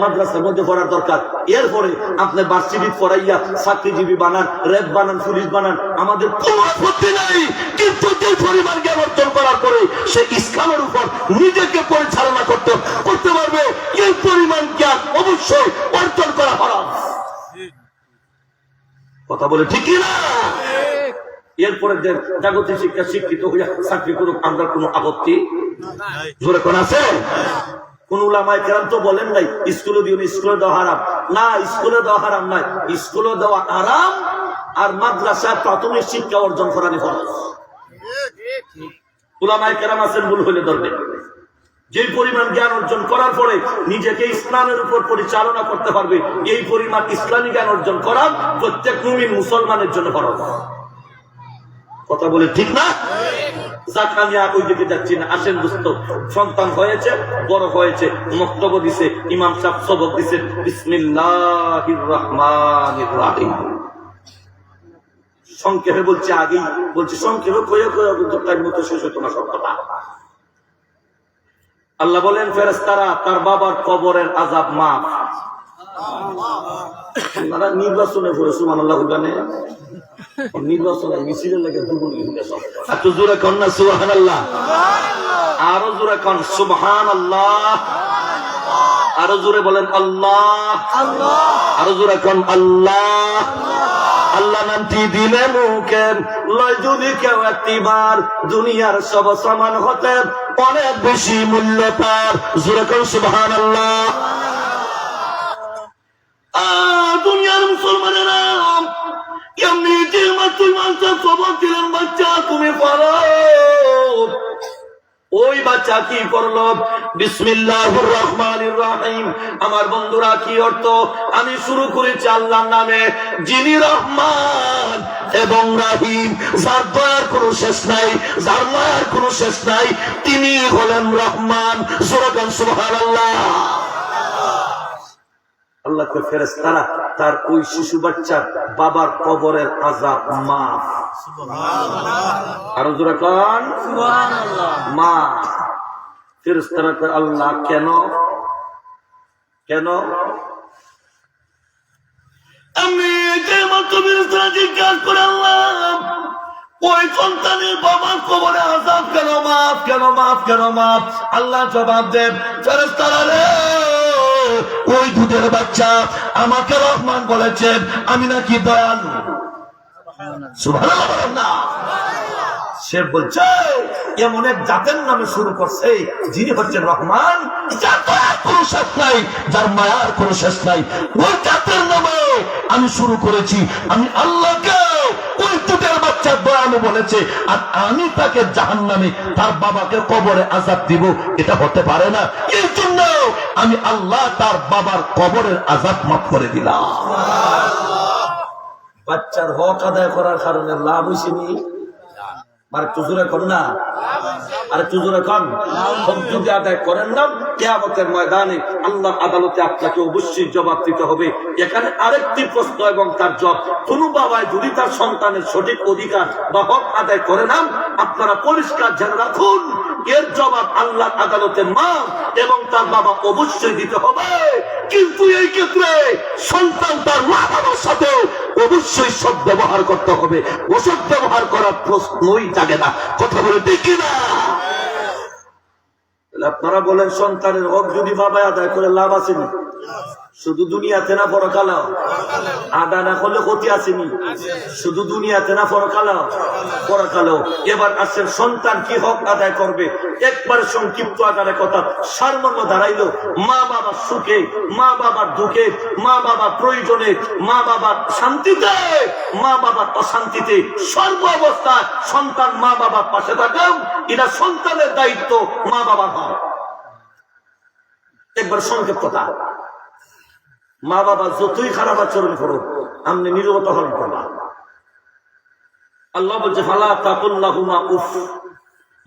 মাদ্রাসার মধ্যে পড়ার দরকার। এরপরে আপনি ভার্সিটি পড়াইয়া চাকরিজীবী বানান, র্যাব বানান, পুলিশ বানান, আমাদের কোনো আপত্তি নাই। কিন্তু যে পরিমাণ জ্ঞান অর্জন করার পরে সে ইসলামের উপর নিজেকে পরিচালনা করতে পারবে, এই পরিমাণ জ্ঞান অবশ্যই অর্জন করা ফরজ। কথা বলে ঠিক না? এরপরে জাগতিক শিক্ষা শিক্ষিত হইয়া চাকরি করুক, আমরা কোনো আপত্তি জোরে কোন আছে? কোন উলামায়ে কেরাম তো বলেন নাই স্কুলে দিও, স্কুলে দেওয়া হারাম না, স্কুলে দেওয়া হারাম নাই, স্কুলে দেওয়া আরাম। আর মাদ্রাসায় প্রাথমিক শিক্ষা অর্জন করানি ফরজ। উলামায়ে কেরাম আছেন, ভুল হইলে ধরবেন। যে পরিমাণ জ্ঞান অর্জন করার পরে নিজেকে ইসলামের উপর পরিচালনা করতে পারবে, এই পরিমাণ ইসলামী জ্ঞান অর্জন করা প্রত্যেক মুমিন মুসলমানের জন্য ফরজ। কথা বলে ঠিক না? যাক আমি আর ওই দিকে যাচ্ছি না, আসেন দোস্ত। সন্তান হয়েছে, বড় হয়েছে, মক্তব্য দিছে, ইমাম সাহেব সবক দিছে বিসমিল্লাহির রহমানির রহিম। সংক্ষেপে বলছে, আগেই বলছে সংক্ষেপে কয়ে তার মতো শেষ হতো না সব কথা। আল্লাহ বলেন ফেরেশতারা তার বাবার কবরের আযাব মাফ। আপনারা নির্বাচনে পড়ে সুবহানাল্লাহ গানে নির্বাচনে মিছিলের লাগে দুগুণ এত জোরে কন না সুবহানাল্লাহ, আরো জোরে কন সুবহানাল্লাহ, আরো জোরে বলেন আল্লাহ, আরো জোরে কন আল্লাহ। আল্লাহ নামটি দিলে মুখে লয় যদি কেউ একটিবার দুনিয়ার সব সমান হতে অনেক বেশি মূল্য তার। জোরে কন সুবহানাল্লাহ। দুনিয়ার মুসলমানেরা এমনি তুই মানুষের খবর দিলেন বাচ্চা তুমি পারো, ওই বাচ্চা কি করলো বিসমিল্লাহির রহমানির রহিম। আমার বন্ধুরা কি অর্থ? আমি শুরু করেছি আল্লাহর নামে, যিনি রহমান এবং রহিম, যার দয়ার কোনো শেষ নাই, যার মায়ার কোনো শেষ নাই, তিনি হলেন রহমান। সুবহানাল্লাহ। আল্লাহকে ফেরেশতারা তার ওই শিশু বাচ্চার বাবার কবরের আযাব মাফ। আরো জোরে কোন সুবহানাল্লাহ। মাফ। ফেরেশতারা কয় আল্লাহ কেন কেন? আমি যে মাত্র ফেরেশতারা জিজ্ঞাসা করে আল্লাহ ওই সন্তানের বাবার কবরে আযাব কেন মাফ, কেন মাফ, কেন মাফ? আল্লাহ জবাব দেন ফেরেশতারা রে, ওই দুধের বাচ্চা আমাকে রহমান বলেছেন, আমি নাকি দয়ালু। সুবহানাল্লাহ। সে বলছে এমন এক জাতের নামে শুরু করছে যিনি হচ্ছেন রহমান, যার দয়ার কোনো শেষ নাই, যার মায়ার কোনো শেষ নাই। ওই জাতের নামে আমি শুরু করেছি। আমি আল্লাহকে ওই দুধের বাচ্চা দয়ালু বলেছে, আর আমি তাকে জাহান্নামে তার বাবাকে কবরে আযাব দিব, এটা হতে পারে না। এই জন্য আমি আল্লাহ তার বাবার কবরের আযাব মাফ করে দিলাম। বাচ্চার হক আদায় করার কারণে লাভ হয়েছেনি? আর একটু জোরে কর না, আর একটু জোরে কর। হক যদি আদায় করেন না, কিয়ামতের ময়দানে আল্লাহর আদালতে আপনাকে অবশ্যই জবাব দিতে হবে। এখানে আরেকটি প্রশ্ন এবং তার জবাব। কোন বাবায় যদি তার সন্তানের সঠিক অধিকার বা হক আদায় করে না, আপনারা পরিষ্কার জেনে রাখুন এর জবাব আল্লাহর আদালতে মা এবং তার বাবা অবশ্যই দিতে হবে। কিন্তু এই ক্ষেত্রে সন্তান তার মা বাবার সাথে অবশ্যই সৎ ব্যবহার করতে হবে। অসৎ ব্যবহার করার প্রশ্নই জাগে না। কথা বলে দেখি না। আপনারা বলেন সন্তানের হক যদি বাবা আদায় করে লাভ আসেনি? শুধু দুনিয়াতে না পরকালেও? আদায় না করলে ক্ষতি আসেনি? শুধু দুনিয়াতে না পরকালেও? পরকালেও। এবার আসেন সন্তান কি হক আদায় করবে। একবারে সংক্ষিপ্ত আকারে কথা সারমর্ম দাঁড়াইল। মা বাবার সুখে, মা বাবার দুঃখে, মা বাবার প্রয়োজনে, মা বাবার শান্তিতে, মা বাবার অশান্তিতে, সর্ব অবস্থায় সন্তান মা বাবার পাশে থাকাও এটা সন্তানের দায়িত্ব, মা বাবার হক। একবার সংক্ষেপ কথা। মা বাবা যতই খারাপ আচরণ করুক, আপনি নীরবতা হরণ করবা। আল্লাহ বলছে ফালা তাকুল্লাহুমা উফ।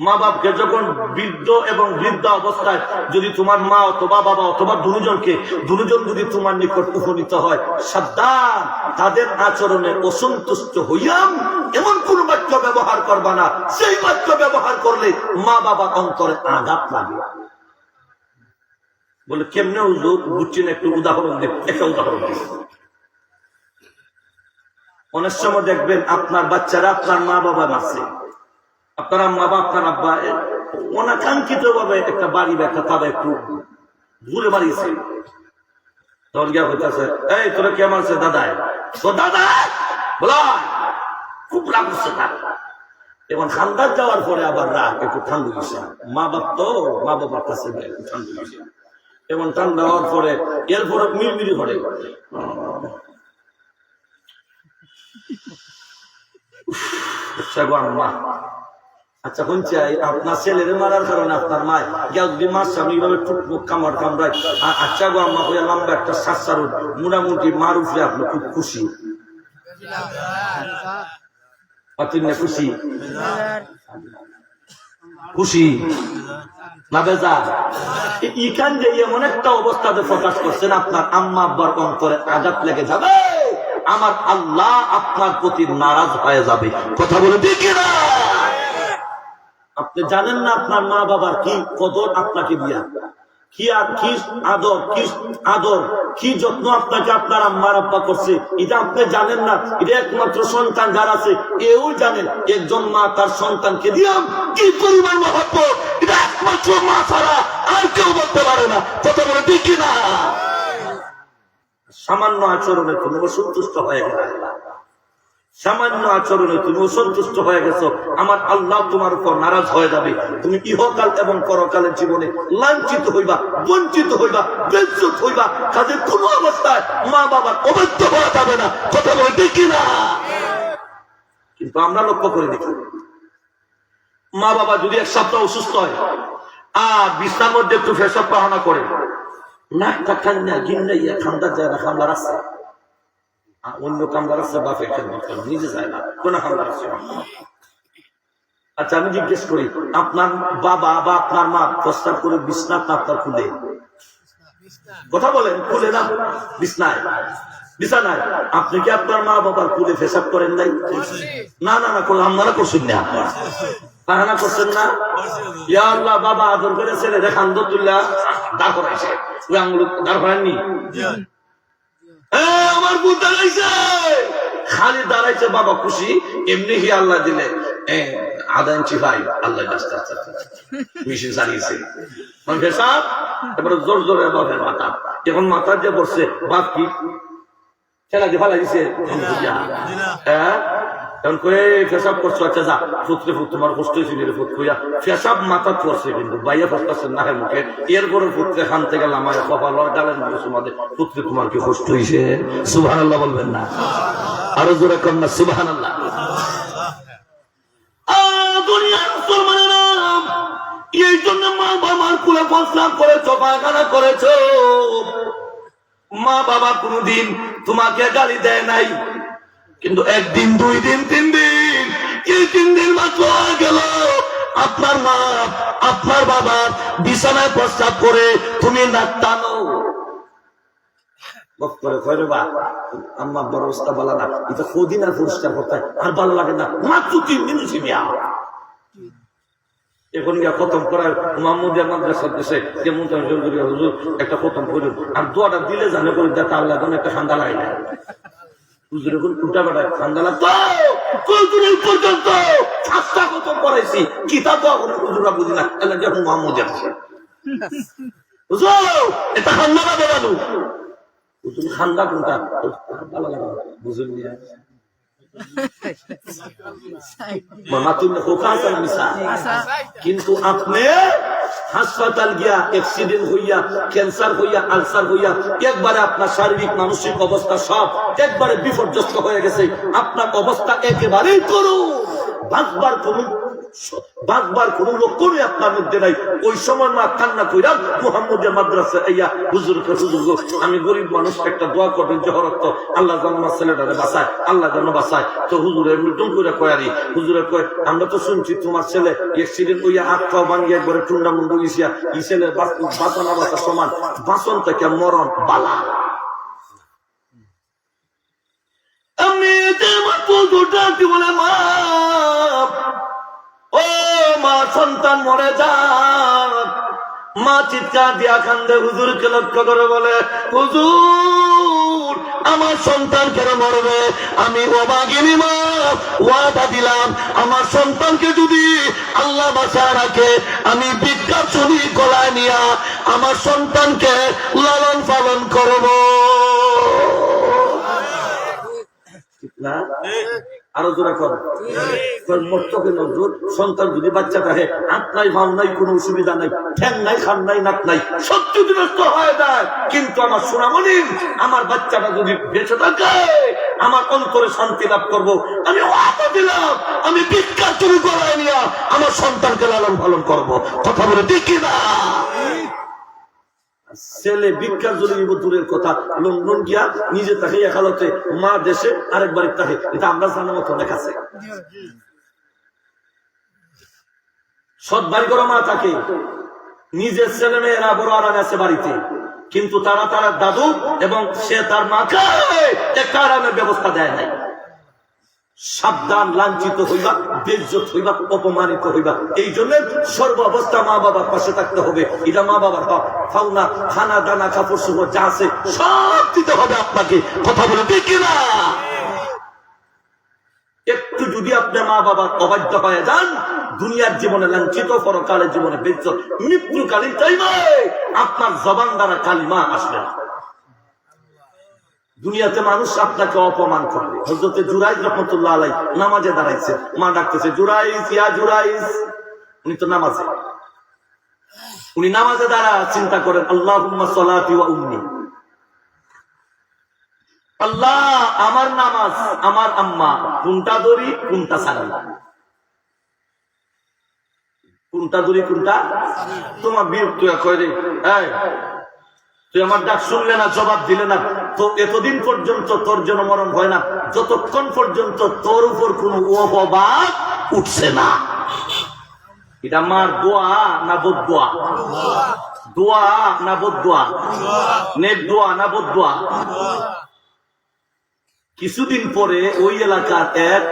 মা বাপকে যখন বৃদ্ধ এবং বৃদ্ধা অবস্থায় যদি তোমার মা অথবা বাবা অথবা দুজন যদি তোমার নিকট উপনীত হয়, সাবধান, তাদের আচরণে অসন্তুষ্ট হইয়াম এমন কোন বাক্য ব্যবহার করবা না, সেই বাক্য ব্যবহার করলে মা বাবার অন্তরে আঘাত লাগে। বলে কেমনে বুঝছেন? একটু উদাহরণ দেব। একটা উদাহরণ দেব। অনেক সময় দেখবেন আপনার বাচ্চারা আপনার মা বাবা মারছে, আপনার আম্মা বা আপনার আব্বা অনাকাঙ্ক্ষিত ভাবে একটা বাড়ি ব্যথা তারা একটু ঘুরে বাড়িয়েছে। তখন গিয়া হইতেছে, এই তোরা কে মারছে? দাদাই। তো দাদা বলা খুব রাগ হচ্ছে তার। এবং খান্দার যাওয়ার পরে আবার রাগ একটু ঠান্ডা হয়েছে। মা বাপ তো মা বাবার কাছে একটু ঠান্ডা হয়েছে। এবং ঠান্ডা হওয়ার পরে এরপরে মিলমিলি করে আচ্ছা কোন চাই আপনার ছেলের মারার কারণে আপনার মায় যদি মার সামনে এইভাবে টুকটুক কামড় কামড়ায়, আচ্ছা গো আম্মা হইয়া লম্বা একটা সার মোটামুটি মার উঠলে আপনি খুব খুশি। খুশি খুশি না বেজার? ইখান যে এমন একটা অবস্থাতে প্রকাশ করছেন আপনার আম্মা আব্বার অন্তরে আঘাত লেগে যাবে, আমার আল্লাহ আপনার প্রতি নারাজ হয়ে যাবে। কথা বলে ঠিক না? আপনি জানেন না আপনার মা বাবার কি কদর আপনাকে দিয়া, কি আদর কি যত্ন আপনাকে আপনার আম্মার আব্বা করছে, এটা আপনি জানেন না। এটা একমাত্র সন্তান যার আছে এও জানেন। একজন মা তার সন্তানকে দিলাম কি পরিমাণ মহব্বত, এটা একমাত্র মা ছাড়া আর কেউ বলতে পারে না। কথা বলে ঠিক না? সামান্য আচরণে তুমি অসন্তুষ্ট হয়ে গেলে, সামান্য আচরণে তুমি অসন্তুষ্ট হয়ে গেছো, আমার আল্লাহ তোমার উপর নারাজ হয়ে যাবে। তুমি ইহকাল এবং পরকালের জীবনে লাঞ্ছিত হইবা, বঞ্চিত হইবা, বেজ্জত হইবা। কাজে কোনো অবস্থায় মা বাবার অবাধ্য হওয়া যাবে না। কথা বলে দেখি না? কিন্তু আমরা লক্ষ্য করে দেখি, মা বাবা যদি এক সপ্তাহ অসুস্থ হয় আর বিছানার মধ্যে একটু পেশাব পাহানা করে, নাকটা কান্না গিন্নাইয়া ঠান্ডা যায় না, খামলার আছে অন্য কামদার আছে, বাপের নিজে যায় না, কোন কামদার আছে। আচ্ছা আমি জিজ্ঞেস করি, আপনার বাবা বা আপনার মা প্রস্তাব করে বিছনা আপনার খুলে? কথা বলেন, খুলে না? বিছনায় বিছানায় আপনি কি আপনার মা বাবার খুলে পেশাব করেন নাই? না না না, আপনারা করছেন না, পাহানা করছেন না? ইয়া আল্লাহ, বাবা আদর করে ছেলে দেখান তুল্লা দাঁড় করাইছে, ওই আঙুল দাঁড় করাননি? আমার বুধ দাঁড়াইছে, খালি দাঁড়াইছে, বাবা খুশি। এমনি কি আল্লাহ দিলে আধা ইঞ্চি ভাই আল্লাহ মেশিন চালিয়েছে এবারে জোর জোরে বাপের মাথা। এখন মাথার যে বসছে বাপ কি খেলা দিয়ে ফালাই দিছে, হ্যাঁ এখন কয়ে ফেসাব করছো, আচ্ছা যা পুত্রে পুত তোমার কষ্ট হয়েছিল রে পুত কইয়া ফেসাব মাথা করছে, কিন্তু বাইয়া ফসকাচ্ছেন না মুখে। এরপরে পুত্রে খান থেকে আমার কপাল ডালের মধ্যে সুমাদে, পুত্রে তোমার কি কষ্ট হয়েছে? সুবহানাল্লাহ বলবেন না? আরো জোরে কর না সুবহানাল্লাহ। দুনিয়ার মুসলমানেরা, এই জন্য মা বাবার কুলে প্রস্তাব করেছো, পায়খানা করেছো। মা বাবা কোনদিন তোমাকে গালি দেয় নাই, কিন্তু একদিন, 2 দিন, 3 দিন, এই 3 দিন মাত্র গেল আপনার মা আপনার বাবা বিছানায় প্রস্তাব করে তুমি নাক টানো আম্মা বড় অবস্থা ভালো না, এটা কদিন আর পরিষ্কার করতে আর ভালো লাগে না, মাত্র 3 দিন ছিমিয়া। এখন গিয়া খতম করার মোহাম্মদিয়া মাদ্রাসা দেশে যেমন হুজুর একটা খতম করুন, আর দোয়াটা দিলে জানে করে দেখা আল্লাহ একটা ঠান্ডা লাগে না। হুজুর এখন উল্টা বেড়ায় ঠান্ডা লাগতো পর্যন্ত 5টা খতম করাইছি, কিতাব হুজুরা বুঝি না, যখন মোহাম্মদিয়া হুজুর এটা ঠান্ডা না বেড়ানো, হুজুর ঠান্ডা কোনটা ভালো লাগে বুঝুন নিয়ে কিন্তু আপনি হাসপাতাল গিয়া অ্যাক্সিডেন্ট হইয়া, ক্যান্সার হইয়া, আলসার হইয়া একবারে আপনার শারীরিক মানসিক অবস্থা সব একবারে বিপর্যস্ত হয়ে গেছে। আপনার অবস্থা একেবারেই করুন, বাঁচবার কোন লক্ষ্য নেই আপনার মধ্যে নাই। ওই সময় মা কান্না কইরা মুহাম্মদিয়া মাদ্রাসা ইয়া হুজুরকে, হুজুর আমি গরিব মানুষ, একটা দোয়া করবেন জহরত, আল্লাহ যেন আমার ছেলেটারে বাঁচায়, আল্লাহ যেন বাঁচায়। তো হুজুরের মৃত্যু করে কয়ারি, হুজুরে কয় আমরা তো শুনছি তোমার ছেলে অ্যাক্সিডেন্ট হইয়া হাত পাও ভাঙিয়া একবারে টুন্ডা মুন্ডু গেছিয়া, এই ছেলে বাঁচানা বাঁচা সমান, বাঁচন থেকে মরণ বালা। আমি বলে মা, ও মা সন্তান মরে যান, মা চিৎকার দিয়া কান্দে, হুজুরকে লক্ষ্য করে বলে হুজুর আমার সন্তান কেন মরবে? আমি অবাগিনী মা ওয়াদা দিলাম আমার সন্তানকে যদি আল্লাহ বাঁচায় রাখে, আমি ভিক্ষা চুরি গলায় নিয়া আমার সন্তানকে লালন পালন করব। আরো জোরে কর, সন্তান যদি বাচ্চা থাকে হাত নাই ভাব নাই, কোন অসুবিধা নাই, ঠ্যাং নাই, খান নাই, নাক নাই, সত্যি বিনষ্ট হয়ে যায়। কিন্তু আমার সোনামণি, আমার বাচ্চাটা যদি বেঁচে থাকে আমার অন্তরে শান্তি লাভ করবো। আমি ওয়াদা দিলাম আমি ভিক্ষা চুরি করাই নিয়া আমার সন্তানকে লালন পালন করবো। কথা বলে দেখি না? ছেলে ভিক্ষা জড়ি দূরের কথা, লন্ডন গিয়া নিজে তাকে একালতে, মা দেশে আরেকবার তাকে, এটা আমরা জানার মতো অনেক আছে। সৎ বাড়ি করা মা থাকে, নিজের ছেলে মেয়েরা বড় আরামে আছে বাড়িতে, কিন্তু তারা তার দাদু এবং সে তার মাকে একটা আরামের ব্যবস্থা দেয় নাই। সাবধান, লাঞ্ছিত হইবা, বেইজ্জত হইবা, অপমানিত হইবা। এই জন্য সর্ব অবস্থা মা বাবার পাশে থাকতে হবে। এটা মা বাবার হক। খাওনা, খানা দানা, কাপড় চোপড় যা আছে সব দিতে হবে আপনাকে। কথা বলে ঠিক না? একটু যদি আপনি মা বাবার অবাধ্য হয়ে যান, দুনিয়ার জীবনে লাঞ্ছিত, পরকালের জীবনে বেইজ্জত, মৃত্যুকালীন টাইমে আপনার জবান দ্বারা কালিমা আসবে না। দুনিয়াতে মানুষ আপনাকে অপমান করবে। হযরতে জুরাইজ রাহমাতুল্লাহ আলাইহি নামাজে দাঁড়াইছে, মা ডাকতেছে জুরাইজ, ইয়া জুরাইজ। উনি তো নামাজে, উনি নামাজে দাঁড়া চিন্তা করেন আল্লাহুম্মা সালাতি ওয়া উম্মি, আল্লাহ আমার নামাজ, আমার আম্মা, কোনটা ধরি কোনটা ছাড়ি, কোনটা ধরি কোনটা? তোমার বিরক্ত করে, তুই আমার ডাক শুনলে না, জবাব দিলে না, তো এতদিন পর্যন্ত তোর জন্য মরণ হয় না যতক্ষণ পর্যন্ত তোর উপর কোন অপবাদ উঠছে না। এটা আমার দোয়া না বদদোয়া? দোয়া না বদদোয়া? নেক দোয়া না বদদোয়া? কিছুদিন পরে ওই এলাকার এক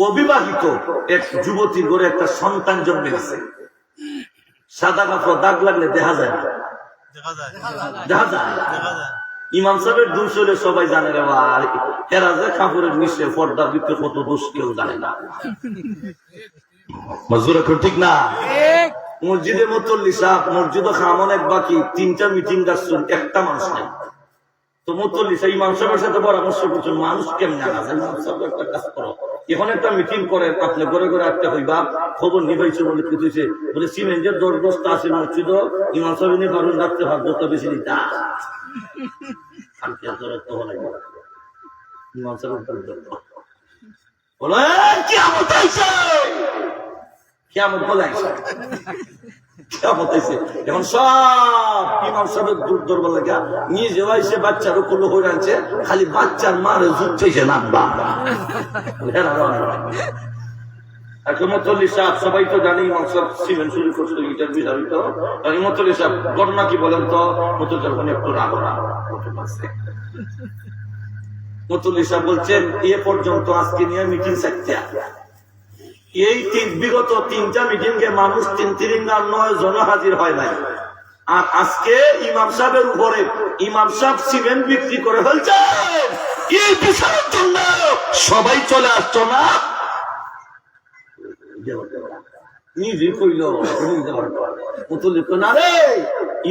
অবিবাহিত এক যুবতীর ঘরে একটা সন্তান জন্মে গেছে। সাদা কাপড় দাগ লাগলে দেখা যায় না, দেখা যায়। ইমাম সাহেবের দোষ হলে সবাই জানে রে ভাই, এরা যে কাপড়ের নিচে পর্দার ভিতরে কত দোষ কেউ জানে না। মজুর এখন ঠিক না? মসজিদে মুতল্লি সাহেব, মসজিদ খামন এক বাকি, 3টা মিটিং ডাকছেন, একটা মানুষ নাই। তো মুতল্লি সাহেব ইমাম সাহেবের সাথে পরামর্শ করছেন, মানুষ কেমন জানা যায়, ইমাম সাহেব একটা কাজ করো, এখন একটা মিটিং করেন, আপনি ঘরে ঘরে একটা হইবা, খবর নিবাইছে বলে কি হয়েছে বলে সিমেন্টের দরদস্ত আছে মসজিদ, ইমাম সাহেব নিয়ে পারুন রাখতে পারবো, তো বেশি দিতা ইমাম সাহেব বলে কিয়ামত আইছে, কিয়ামত বলে আইছে, কিয়ামত আইছে। এখন সব ইমাম সাহেবের দূর দরবার লাগা নিজে আইসে বাচ্চার উপর হয়ে আনছে, খালি বাচ্চার মারে জুটছে নামবা। সবাই তো জানি ইমাম সাহেব সিমেন্ট শুরু করছে, ইটার বিধারিত মতলি সাহেব ঘটনা কি বলেন তো? একটু রাগ মতলি সাহেব বলছেন এ পর্যন্ত আজকে নিয়ে মিটিং চাইতে, এই বিগত 3টা মিটিং এ মানুষ 3,309 জন হাজির হয় নাই, আর আজকে ইমাম সাহেবের উপরে ইমাম সাহেব সিমেন্ট বিক্রি করে ফেলছে, এই বিচারের জন্য সবাই চলে আসছো না? নিজে কইল না রে,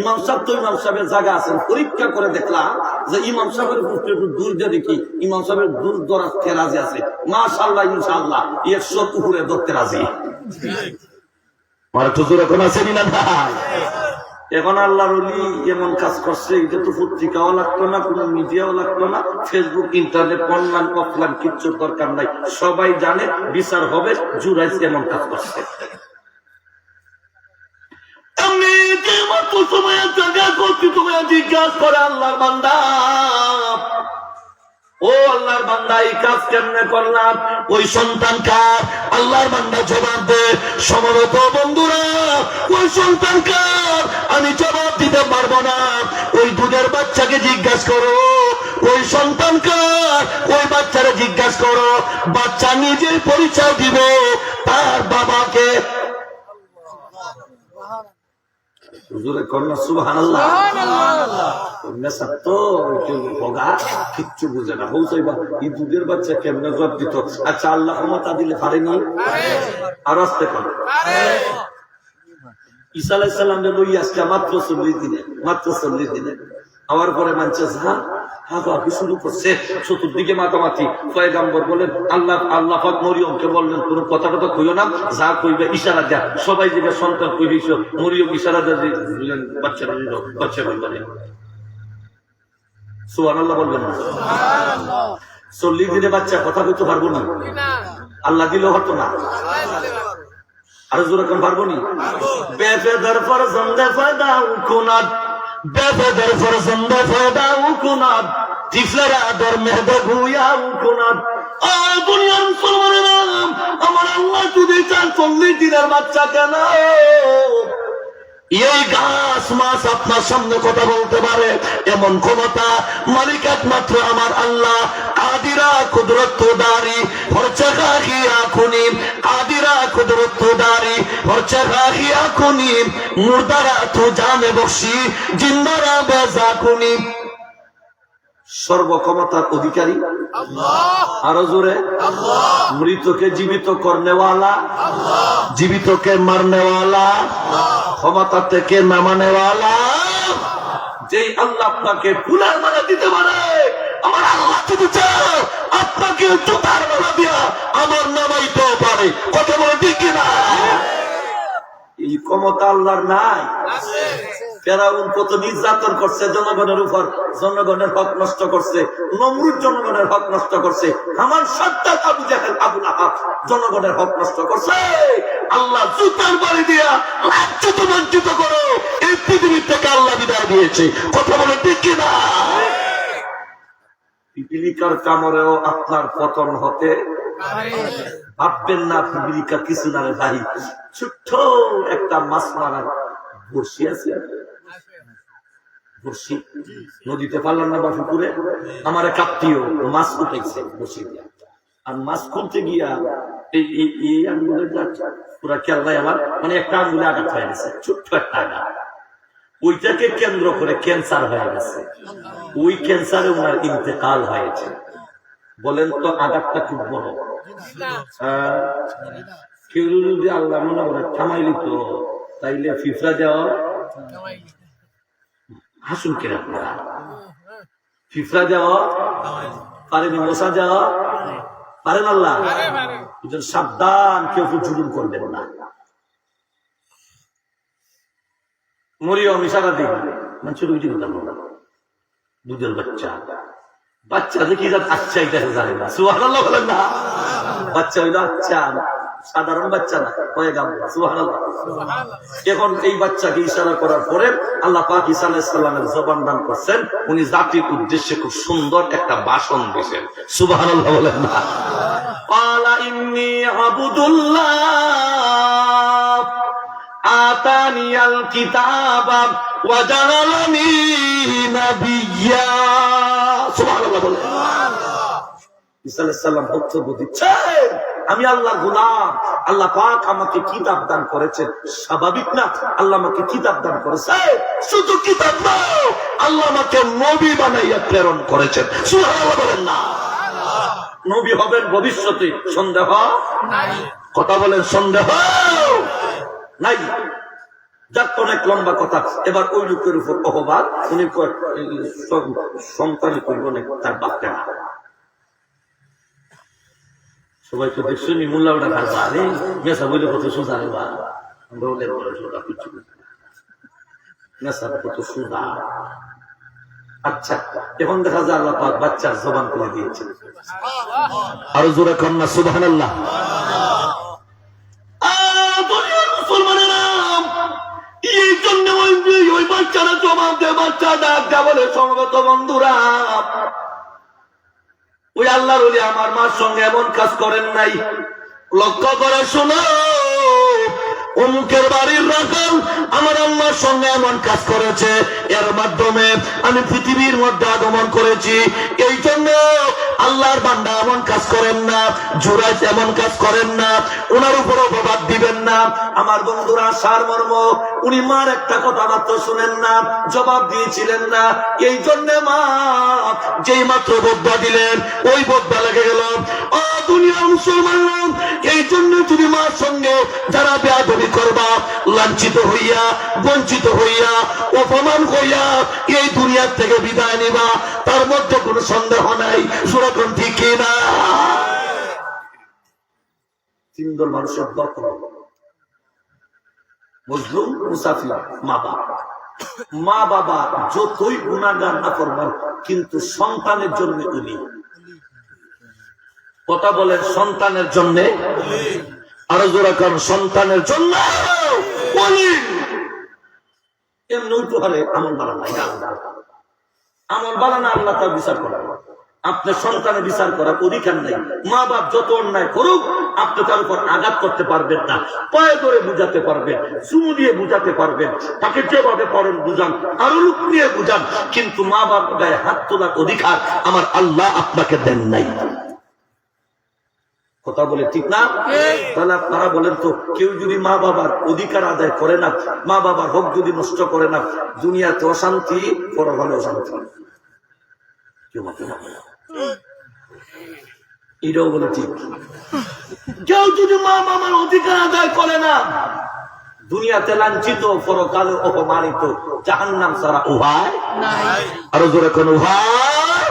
ইমাম সাহেব তো ইমাম সাহেবের জায়গা আছেন, পরীক্ষা করে দেখলাম যে ইমাম সাহেবের একটু দূর দিয়ে দেখি ইমাম সাহেবের দূর দরাজতে রাজি আছে, মাশাআল্লাহ ইনশাআল্লাহ 100 উপরে ধরতে রাজি। আমার হুজুর এখন আছেন না ভাই? এখন আল্লাহর ওলি এমন কাজ করছে, এটা তো পত্রিকাও লাগতো না, কোন মিডিয়াও লাগতো না, ফেসবুক, ইন্টারনেট, অনলাইন অফলাইন কিচ্ছু দরকার নাই, সবাই জানে বিচার হবে। জুরাইজ এমন কাজ করছে। জিজ্ঞাসা করে আল্লাহর বান্দা, ও আল্লাহর বান্দা এই কাজ কেমনে করলাম, ওই সন্তান কার? আল্লাহর বান্দা জবাব দে, সমবেত বন্ধুরা ওই সন্তান কার আমি জবাব দিতে পারবো না, ওই দুধের বাচ্চাকে জিজ্ঞাসা করো ওই সন্তান কার, ওই বাচ্চারা জিজ্ঞাসা করো, বাচ্চা নিজের পরিচয় দিব তার বাবাকে। কিচ্ছু বুঝে না, এই দুধের বাচ্চা কেমনে জবাব দিত? আচ্ছা আল্লাহ ক্ষমতা দিলে পারেনি? আর আসতে পারে। ঈসা আলাইহিস সালাম লই আজকে মাত্র 40 দিনে, মাত্র 40 দিনে হওয়ার পরে মানছে হাঁপাহাঁপি শুরু করছে, চতুর্দিকে মাতামাতি। পয়গাম্বর বলেন আল্লাহ আল্লাহ পাক মরিয়মকে বললেন কোন কথা কথা কইও না, যা কইবে ইশারা দেয়া, সবাই যেটা সন্তান কইবে মরিয়ম ইশারা দেয়া দিলেন, বাচ্চারা বাচ্চা বলবেন সুবহানাল্লাহ, বলবেন না সুবহানাল্লাহ। 40 দিনে বাচ্চা কথা কইতে পারবো না, আল্লাহ দিলেও হতো না, আর জোরে কোন পারবো নি? বেফেদার ফরজন্দে ফাদাউ কুনাদ, বেফেদার ফরজন্দে ফাদাউ কুনাদ, টিফলারা দর মেহদে গুয়াউ কুনাদ, দুনিয়ার মুসলমানেরা, আমার আল্লাহ যদি চান 40 দিনের বাচ্চা কেন এই গাছ মাছ আপনার সামনে কথা বলতে পারে, এমন ক্ষমতা মালিক একমাত্র আমার আল্লাহ। কাদিরা কুদরত দারি হরচা খাখিয়া খুনি, কাদিরা কুদরত দারি হরচা খাখিয়া খুনি, মুর্দারা তো জানে বসি, জিন্দারা বেজা খুনি। সর্বক্ষমতার অধিকারী আল্লাহ, আরো জোরে আল্লাহ। মৃতকে জীবিত করনেওয়ালা আল্লাহ, জীবিতকে মারনেওয়ালা আল্লাহ, ক্ষমতা থেকে নামানেওয়ালা। যেই আল্লাহ আপনাকে ফুলের মালা দিতে পারে, আমার আল্লাহ যদি চাও আপনাকে জুতার মালা দিয়া আমার নামাইতেও পারে। কথা বলে ঠিক কিনা? এই ক্ষমতা আল্লাহর নাই? ফেরাউন কত নির্যাতন করছে জনগণের উপর, জনগণের হক নষ্ট করছে। নমরুদ জনগণের হক নষ্ট করছে। আমার সাদ্দাত আবু জাহেল আবু লাহাব জনগণের হক নষ্ট করছে। আল্লাহ জুতার বাড়ি দিয়া লাঞ্ছিত বঞ্চিত করো, এই পৃথিবীর থেকে আল্লাহ বিদায় দিয়েছে। কথা বলে ঠিক কিনা? পিপিলিকার কামড়েও আপনার পতন হতে ভাববেন না। পিপিলিকা কিছু না রে ভাই, ছোট্ট একটা মাছ মারার বর্ষি আছে, বর্ষি নদীতে পারলাম না বা পুকুরে, আমার এক আত্মীয় মাছ উঠেছে বর্ষি দিয়া, আর মাছ খুলতে গিয়া এই আঙ্গুলের পুরা কেল্লায় আমার মানে একটা আঙ্গুলে আঘাত হয়ে গেছে, ছোট্ট একটা আঘাত। ওইটাকে কেন্দ্র করে ক্যান্সার হয়ে গেছে, ওই ক্যান্সারে ওনার ইন্তেকাল হয়েছে। বলেন তো আঘাতটা খুব বড়। কেউ যদি আল্লাহ মনে করে থামাইলি তো তাইলে ফিফরা দেওয়া হাসুন কেন আপনারা, ফিফরা দেওয়া পারেনি, মশা দেওয়া পারেন আল্লাহ। সাবধান, কেউ জুলুম করবেন না। মরিয়ম ইশারা দিন মানুষ দুধের বাচ্চা, বাচ্চা দেখি আচ্ছা এটা জানে না, সুবহানাল্লাহ বলেন না। বাচ্চা হইলো আচ্ছা, সাধারণ বাচ্চা না, হয়ে গেল সুবহানাল্লাহ। এখন এই বাচ্চাকে ইশারা করার পরে আল্লাহ পাক ঈসা আলাইহিস সালামের জবান দান করছেন, উনি জাতির উদ্দেশ্যে খুব সুন্দর একটা ভাষণ দিয়েছেন। সুবহানাল্লাহ বলেন না। ক্বালা ইন্নী আবুদুল্লাহ আতানিয়াল কিতাবা ওয়া জাআলানি নাবিয়্যা। সুবহানাল্লাহ বলেন। ঈসা আলাইহিস সালাম বক্তব্য দিচ্ছেন, আমি আল্লাহর গোলাম, আল্লাহ পাক আমাকে কিতাব দান করেছেন। স্বাভাবিক না? আল্লাহ আমাকে কিতাব দান করেছে, শুধু কিতাব না, আল্লাহ আমাকে নবী বানাইয়া প্রেরণ করেছেন। সুবহানাল্লাহ বলেন না। নবী হবেন ভবিষ্যতে, সন্দেহ নাই। কথা বলেন, সন্দেহ নাই। যাক, অনেক লম্বা কথা। এবার ওই লোকের উপর অহবাদ, উনি সন্তানই করব না, তার বাপকে না। সবাই তো দেখছি মোল্লা ওটা খারবা, আরে মেসা বইলে কত সোজা রে বা, আমরা ওলে সোজা কিছু মেসা কত সোজা। আচ্ছা, এখন দেখা যায় আল্লাহ পাক বাচ্চার জবান করে দিয়েছে। আরো জোরে কন্যা সুবহানাল্লাহ। মুসলমানেরা, এই জন্য ওই বাচ্চারা জবাব দেয়, বাচ্চা ডাক দেয়, বলে সমবেত বন্ধুরা, ওই আল্লাহর ওলি আমার মার সঙ্গে এমন কাজ করেন নাই। লক্ষ্য করে শোনো, অমুকের বাড়ির রাখাল আমার আল্লাহর সঙ্গে এমন কাজ করেছে, এর মাধ্যমে আমি পৃথিবীর মধ্যে আগমন করেছি। এই জন্য আল্লাহর বান্দা এমন কাজ করেন না, জুরাইজ এমন কাজ করেন না, ওনার উপর অপবাদ দিবেন না। আমার বন্ধুরা, সারমর্ম, উনি মার একটা কথা মাত্র শুনেন না, জবাব দিয়েছিলেন না। এই জন্য মা যেই মাত্র বদয়া দিলেন, ওই বদয়া লেগে গেল। ও দুনিয়ার মুসলমানরা, এই জন্য তুমি মার সঙ্গে যারা বেয়াদবি করবা, লাঞ্ছিত হইয়া, বঞ্চিত হইয়া, অপমান হইয়া এই দুনিয়ার থেকে বিদায় নিবা, তার মধ্যে কোনো সন্দেহ নাই। সুরক্ষণ ঠিক কিনা? তিন দল মানুষের দরকার, মজলুম, মুসাফির, মা বাবা। মা বাবা যতই গুনাহগার না করবেন, কিন্তু সন্তানের জন্য উনি। কথা বলেন, সন্তানের জন্য। আরো জোরে কারণ, সন্তানের জন্য এমনি উপহারে আমল বাড়ানো, আমল বাড়ানো আল্লাহ তার বিচার করেন। আপনার সন্তানের বিচার করার অধিকার নাই। মা বাপ যত অন্যায় করুক আপনি তার উপর আঘাত করতে পারবেন না, পায়ে ধরে বুঝাতে পারবেন, চুমু দিয়ে বুঝাতে পারবেন, তাকে যেভাবে পারেন বুঝান, আরো রূপ নিয়ে বুঝান, কিন্তু মা বাপ গায়ে হাত তোলার অধিকার আমার আল্লাহ আপনাকে দেন নাই। কথা বলে ঠিক না? তাহলে আপনারা বলেন তো, কেউ যদি মা বাবার অধিকার আদায় করে না, মা বাবার হক যদি নষ্ট করে না, দুনিয়াতে অশান্তি, পরকালে অশান্তি। কেউ মানতে পারবে না, এটাও বলে ঠিক। কেউ যদি মা বাবার অধিকার আদায় করে না, দুনিয়াতে লাঞ্ছিত, পরকালে অপমানিত, জাহান্নাম ছাড়া উপায় নাই। আরো জোরে কোন উপায়?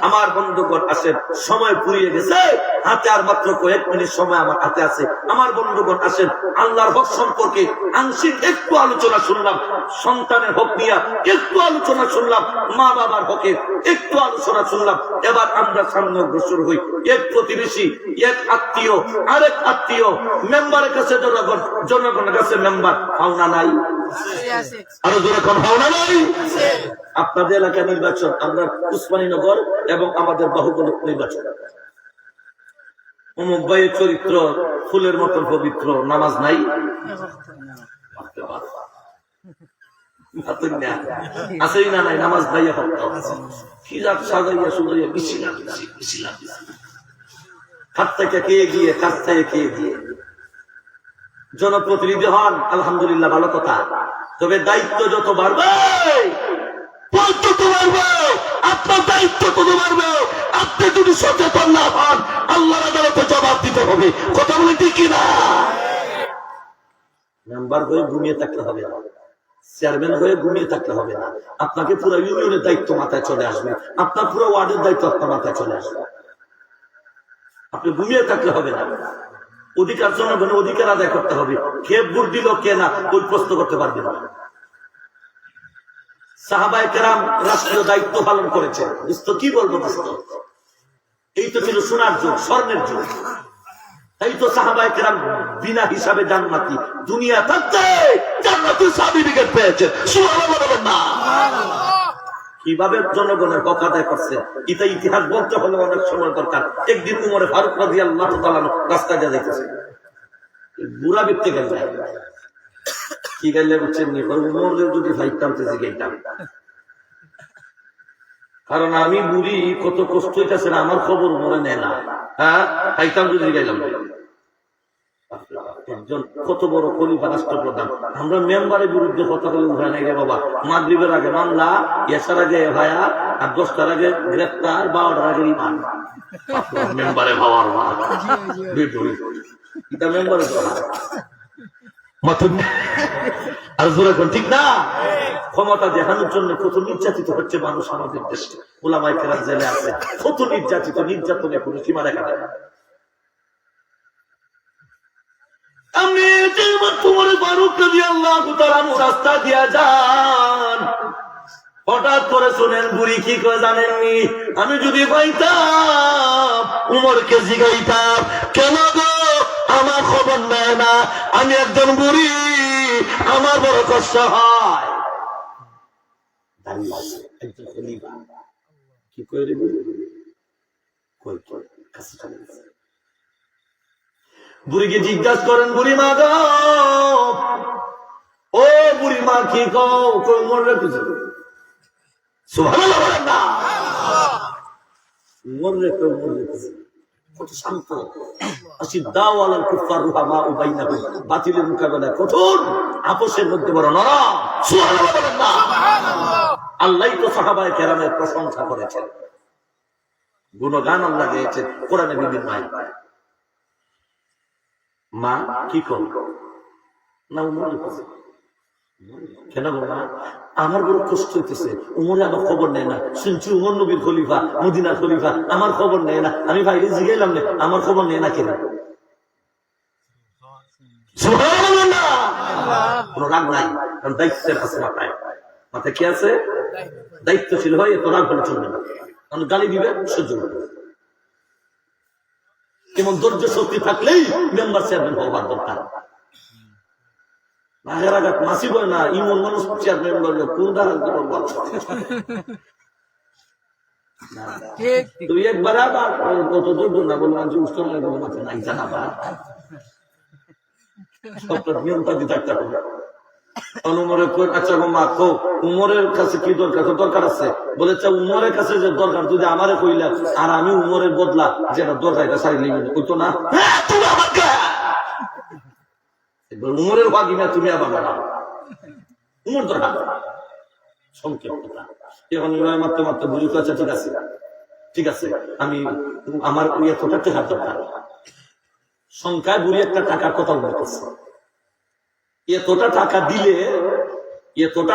আমার বন্ধুগণ আসেন, সময় ফুরিয়ে গেছে, হাতে আর মাত্র কয়েক মিনিট সময় আমার হাতে আছে। আমার বন্ধুগণ আসেন, আল্লাহর হক সম্পর্কে আংশিক একটু আলোচনা শুনলাম, সন্তানের হক নিয়ে একটু আলোচনা শুনলাম, মা বাবার হকে একটু আলোচনা শুনলাম। এবার আমরা সামনে অগ্রসর হই। এক প্রতিবেশী, এক আত্মীয়, আরেক আত্মীয়, মেম্বারের কাছে জনগণ, জনগণের কাছে মেম্বার, পাওনা নাই? আরো যেরকম পাওনা নাই? আপনাদের এলাকায় নির্বাচন, আমরা উসমানীনগর এবং আমাদের বাহুবল নির্বাচন। অমুক ভাইয়ের চরিত্র ফুলের মতন পবিত্র, নামাজ নাই, আসেই না নাই, নামাজ নাই, হিজাব সাজাইয়া সুজাইয়া বিছিলাম, হাত থেকে খেয়ে গিয়ে, কাছ থেকে খেয়ে গিয়ে জনপ্রতিনিধি হন, আলহামদুলিল্লাহ, ভালো কথা। তবে দায়িত্ব যত বাড়বে, আপনার দায়িত্ব তত বাড়বে। আপনি যদি সচেতন না হন, আল্লাহর আদালতে জবাব দিতে হবে। কথা বলে ঠিক না? মেম্বার হয়ে ঘুমিয়ে থাকতে হবে না, চেয়ারম্যান হয়ে ঘুমিয়ে থাকতে হবে না। আপনাকে পুরো ইউনিয়নের দায়িত্ব মাথায় চলে আসবে, আপনার পুরো ওয়ার্ডের দায়িত্ব আপনার মাথায় চলে আসবে। আপনি ঘুমিয়ে থাকতে হবে না। অধিকার জনগণের অধিকার আদায় করতে হবে। কে ভোট দিল কে না, ওই প্রশ্ন করতে পারবে না। সাহাবায়ে কেরাম রাষ্ট্রীয় দায়িত্ব পালন করেছে। দোস্ত কি বলবো দোস্ত, এই তো ছিল সোনার যুগ, স্বর্ণের যুগ। তাই তো সাহাবায়ে কেরাম বিনা হিসাবে জান্নাতি, দুনিয়া থাকতে জান্নাতের সার্টিফিকেট পেয়েছে। সুবহানাল্লাহ বলেন না? কিভাবে জনগণের হক আদায় করছে, এটা ইতিহাস বলতে হলে অনেক সময় দরকার। একদিন উমরে ফারুক রাদিয়াল্লাহু তাআলা রাস্তায় যা যাইতেছে, বুড়া ব্যক্তি গেল, কি গেলে বুঝছেন নি, উমরের যদি ভাইতাম তো জিগাইতাম, কারণ আমি বুড়ি, কত কষ্ট হইতেছে না, আমার খবর মনে নেয় না। হ্যাঁ, ভাইতাম যদি জিগাইলাম, একজন কত বড় খলিফা, রাষ্ট্রপ্রধান, আমরা মেম্বারের বিরুদ্ধে কথা বলে উঠায় নাই রে বাবা। মাগরিবের আগে মামলা, এসার আগে ভাইয়া, আর 10টার আগে গ্রেফতার, 12টার আগে রিমান্ড। মেম্বারে ভাবার মেম্বারে আর জোরে কোন ঠিক না? ক্ষমতা দেখানোর জন্য কত নির্যাতিত হচ্ছে মানুষ আমাদের দেশে। ওলামায়ে কেরাম জেলে আছে, কত নির্যাতিত, নির্যাতনে কোনো সীমা রেখা নেই। আমি তোমার ফারুক রাদিয়াল্লাহু তাআলা রাস্তা দিয়া যান, হঠাৎ করে শুনেন বুড়ি কি করে জানেননি? আমি যদি পাইতাম উমরকে জিগাইতাম, কেন গো আমার খবর নেয় না? আমি একজন বুড়ি, আমার বড় কষ্ট হয়। কি করে বুড়িকে জিজ্ঞাসা করেন, বুড়ি মা গো, ও বুড়ি মা কি কও? মরে কিছু সুবহানাল্লাহ বলেন না? মরে কেউ মরে কত শান্ত। বাতিলের মোকাবেলায় কঠোর, আপোষের মধ্যে বড় নরম। সুবহানাল্লাহ বলেন না? আল্লাহ তো সাহাবায়ে কেরামের প্রশংসা করেছেন, গুণগান আল্লাহ গেয়েছেন কোরআনে বিভিন্ন আয়াতে। মা কি কর না, কেন মা? আমার বড় কষ্ট হইতেছে, উমরে আমার খবর নেয় না। শুনছি উমর নবীর খলিফা, মদিনার খলিফা, আমার খবর নেয় না। আমি বাইরে জিগাইলাম না, আমার খবর নেয় না কেন? কোন রাগ নাই, কারণ দায়িত্বের আছে মাথায়। মাথায় কি আছে? দায়িত্বশীল হয়, এত রাগ হলে চলবে না। কারণ গালি দিবে, সহ্য করবে। কেমন ধৈর্য শক্তি থাকলেই মেম্বার চেয়ারম্যান হওয়ার দরকার। রাগারাগাত মাসি বলে না, ইমন মানুষ চেয়ারম্যান বললো কোন তুই একবার আবার কত যোগ্য না বললাম যে উষ্ণ মাথা নাই জানাবা সবটা নিয়মটা দিতে একটা আচ্ছা মা কো উমরের কাছে কি দরকার দরকার আছে বলেছে উমরের কাছে যে দরকার যদি আমারে কইলা আর আমি উমরের বদলা যেটা দরকার এটা সারি লিখে কইতো না উমরের বাগিনা তুমি আবার বানাও উমর দরকার সংক্ষেপটা এখন মারতে মারতে বুঝি আচ্ছা ঠিক আছে ঠিক আছে আমি আমার এতটা টাকার দরকার সংখ্যায় বুড়ি একটা টাকার কথা বলতেছে এতটা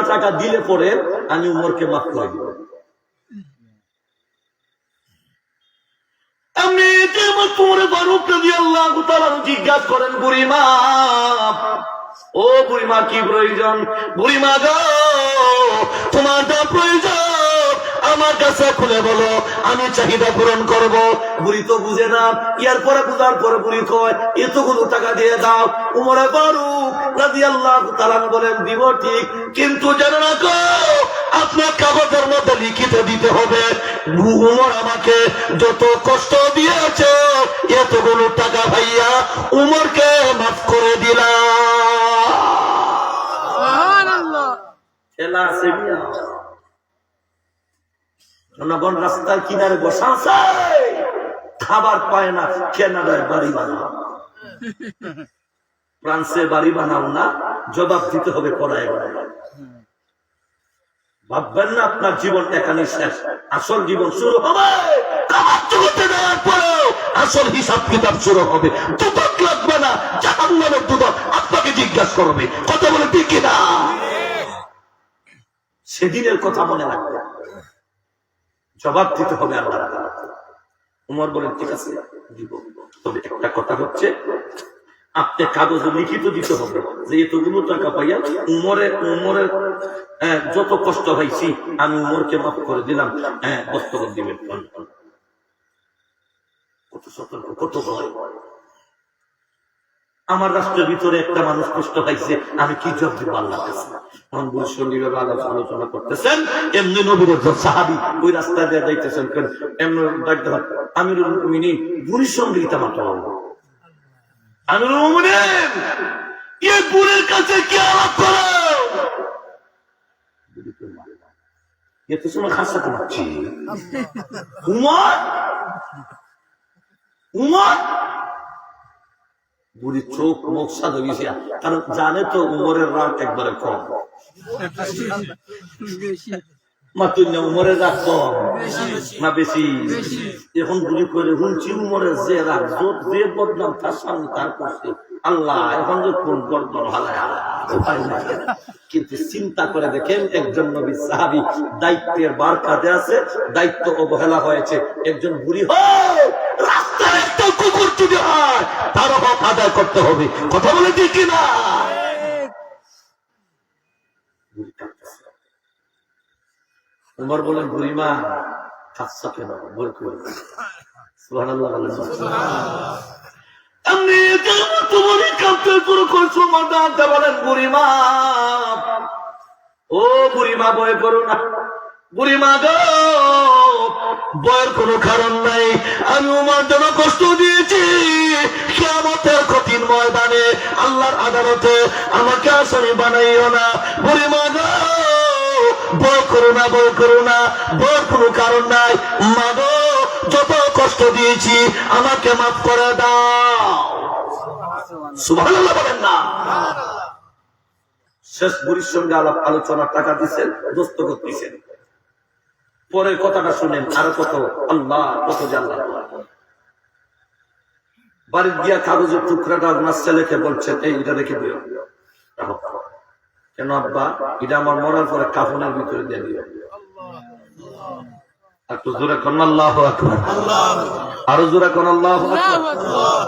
টাকা দিলে পরে আমি উমরকে মাফ করে দিব জিজ্ঞাসা করেন বুড়িমা ও বুড়িমা কি প্রয়োজন বুড়িমা গো তোমার যা প্রয়োজন আমার কাছে খুলে বলো আমি চাহিদা পূরণ করব বুড়ি তো বুঝে না এরপরে বুঝার পরে বুড়ি কয় এতগুলো টাকা দিয়ে দাও উমরে ফারুক রাদিয়াল্লাহু তাআলা বলেন দিব ঠিক কিন্তু জানো না গো আপনার কাগজের মধ্যে লিখিত দিতে হবে উমর আমাকে যত কষ্ট দিয়েছে এতগুলো টাকা ভাইয়া উমরকে মাফ করে দিলাম সুবহানাল্লাহ খেলা আছে জনগণ রাস্তার কিনারে বসা আছে খাবার পায় না কানাডায় বাড়ি বানাও ফ্রান্সে বাড়ি বানাও না জবাব দিতে হবে পড়ায় ভাববেন না আপনার জীবন এখানে শেষ আসল জীবন শুরু হবে কামার জগতে দেওয়ার পরেও আসল হিসাব কিতাব শুরু হবে দুদক লাগবে না জাহান্নামের দুদক আপনাকে জিজ্ঞাসা করবে কথা বলে ঠিক কিনা সেদিনের কথা মনে রাখবে জবাব দিতে হবে আল্লাহ উমর বলেন ঠিক আছে দিব তবে একটা কথা হচ্ছে আপনি কাগজে লিখিত দিতে হবে যে এতগুলো টাকা পাইয়া উমরের যত কষ্ট হয়েছি আমি উমরকে মাফ করে দিলাম বস্তবত দিবেন কত সতর্ক কত ভয় আমার রাষ্ট্রের ভিতরে একটা মানুষ কষ্ট পাইছে আমি কি জবাব দিব আল্লাহর কাছে আলোচনা করতেছেন এমনি নবীর একজন সাহাবী ওই রাস্তা দিয়ে যাইতেছেন এমনি আমিরুল মুমিনিন বুড়ির সঙ্গে ইতামাতা আমিরুল মুমিনিন এই বুড়ির কাছে কি আলাপ করো এত সময় খাসাতে পারছি উমর বুড়ি চোখ মুখ সাদা গেছিয়া কারণ জানে তো উমরের রাগ একবারে কম উমরের রাগ কম না বেশি এখন বুড়ি করে শুনছি উমরের যে রাগ যে বদনাম তার সামনে তার করছে আল্লাহ এখন যে কোন বর্ধন কিন্তু চিন্তা করে দেখেন একজন নবী সাহাবী দায়িত্বের বার কাঁধে আছে দায়িত্ব অবহেলা হয়েছে একজন বুড়ি হয় রাস্তার একটা কুকুর যদি হয় তারও হক আদায় করতে হবে কথা বলে ঠিক কিনা উমর বলেন বুড়িমা কাচ্চা কেন বল করে সুবহানাল্লাহ আমি তোমার কাপড় পুরো করছো মাথা বলেন বুড়িমা ও বুড়িমা ভয় করো না বুড়িমা গো ভয়ের কোনো কারণ নাই আমি উমার জন্য কষ্ট দিয়েছি কিয়ামতের কঠিন ময়দানে আল্লাহর আদালতে আমাকে আসামি বানাইও না বুড়িমা গো ভয় করো না ভয় করো না ভয়ের কোনো কারণ নাই মা গো যত কষ্ট দিয়েছি আমাকে মাফ করে দাও সুবহানাল্লাহ বলেন না শেষ বুড়ির সঙ্গে আলোচনার টাকা দিচ্ছেন দস্তখত দিচ্ছেন পরের কথাটা শুনেন আরো কত আল্লাহ কত জানলাম বাড়ির গিয়া কাগজের টুকরাটা আপনার ছেলেকে বলছেন এই এটা রেখে দিও কেন আব্বা এটা আমার মরার পরে কাফনের ভিতরে দিয়ে দিও একটু জোরে কোন আল্লাহু আকবার আরো জোরে কোন আল্লাহু আকবার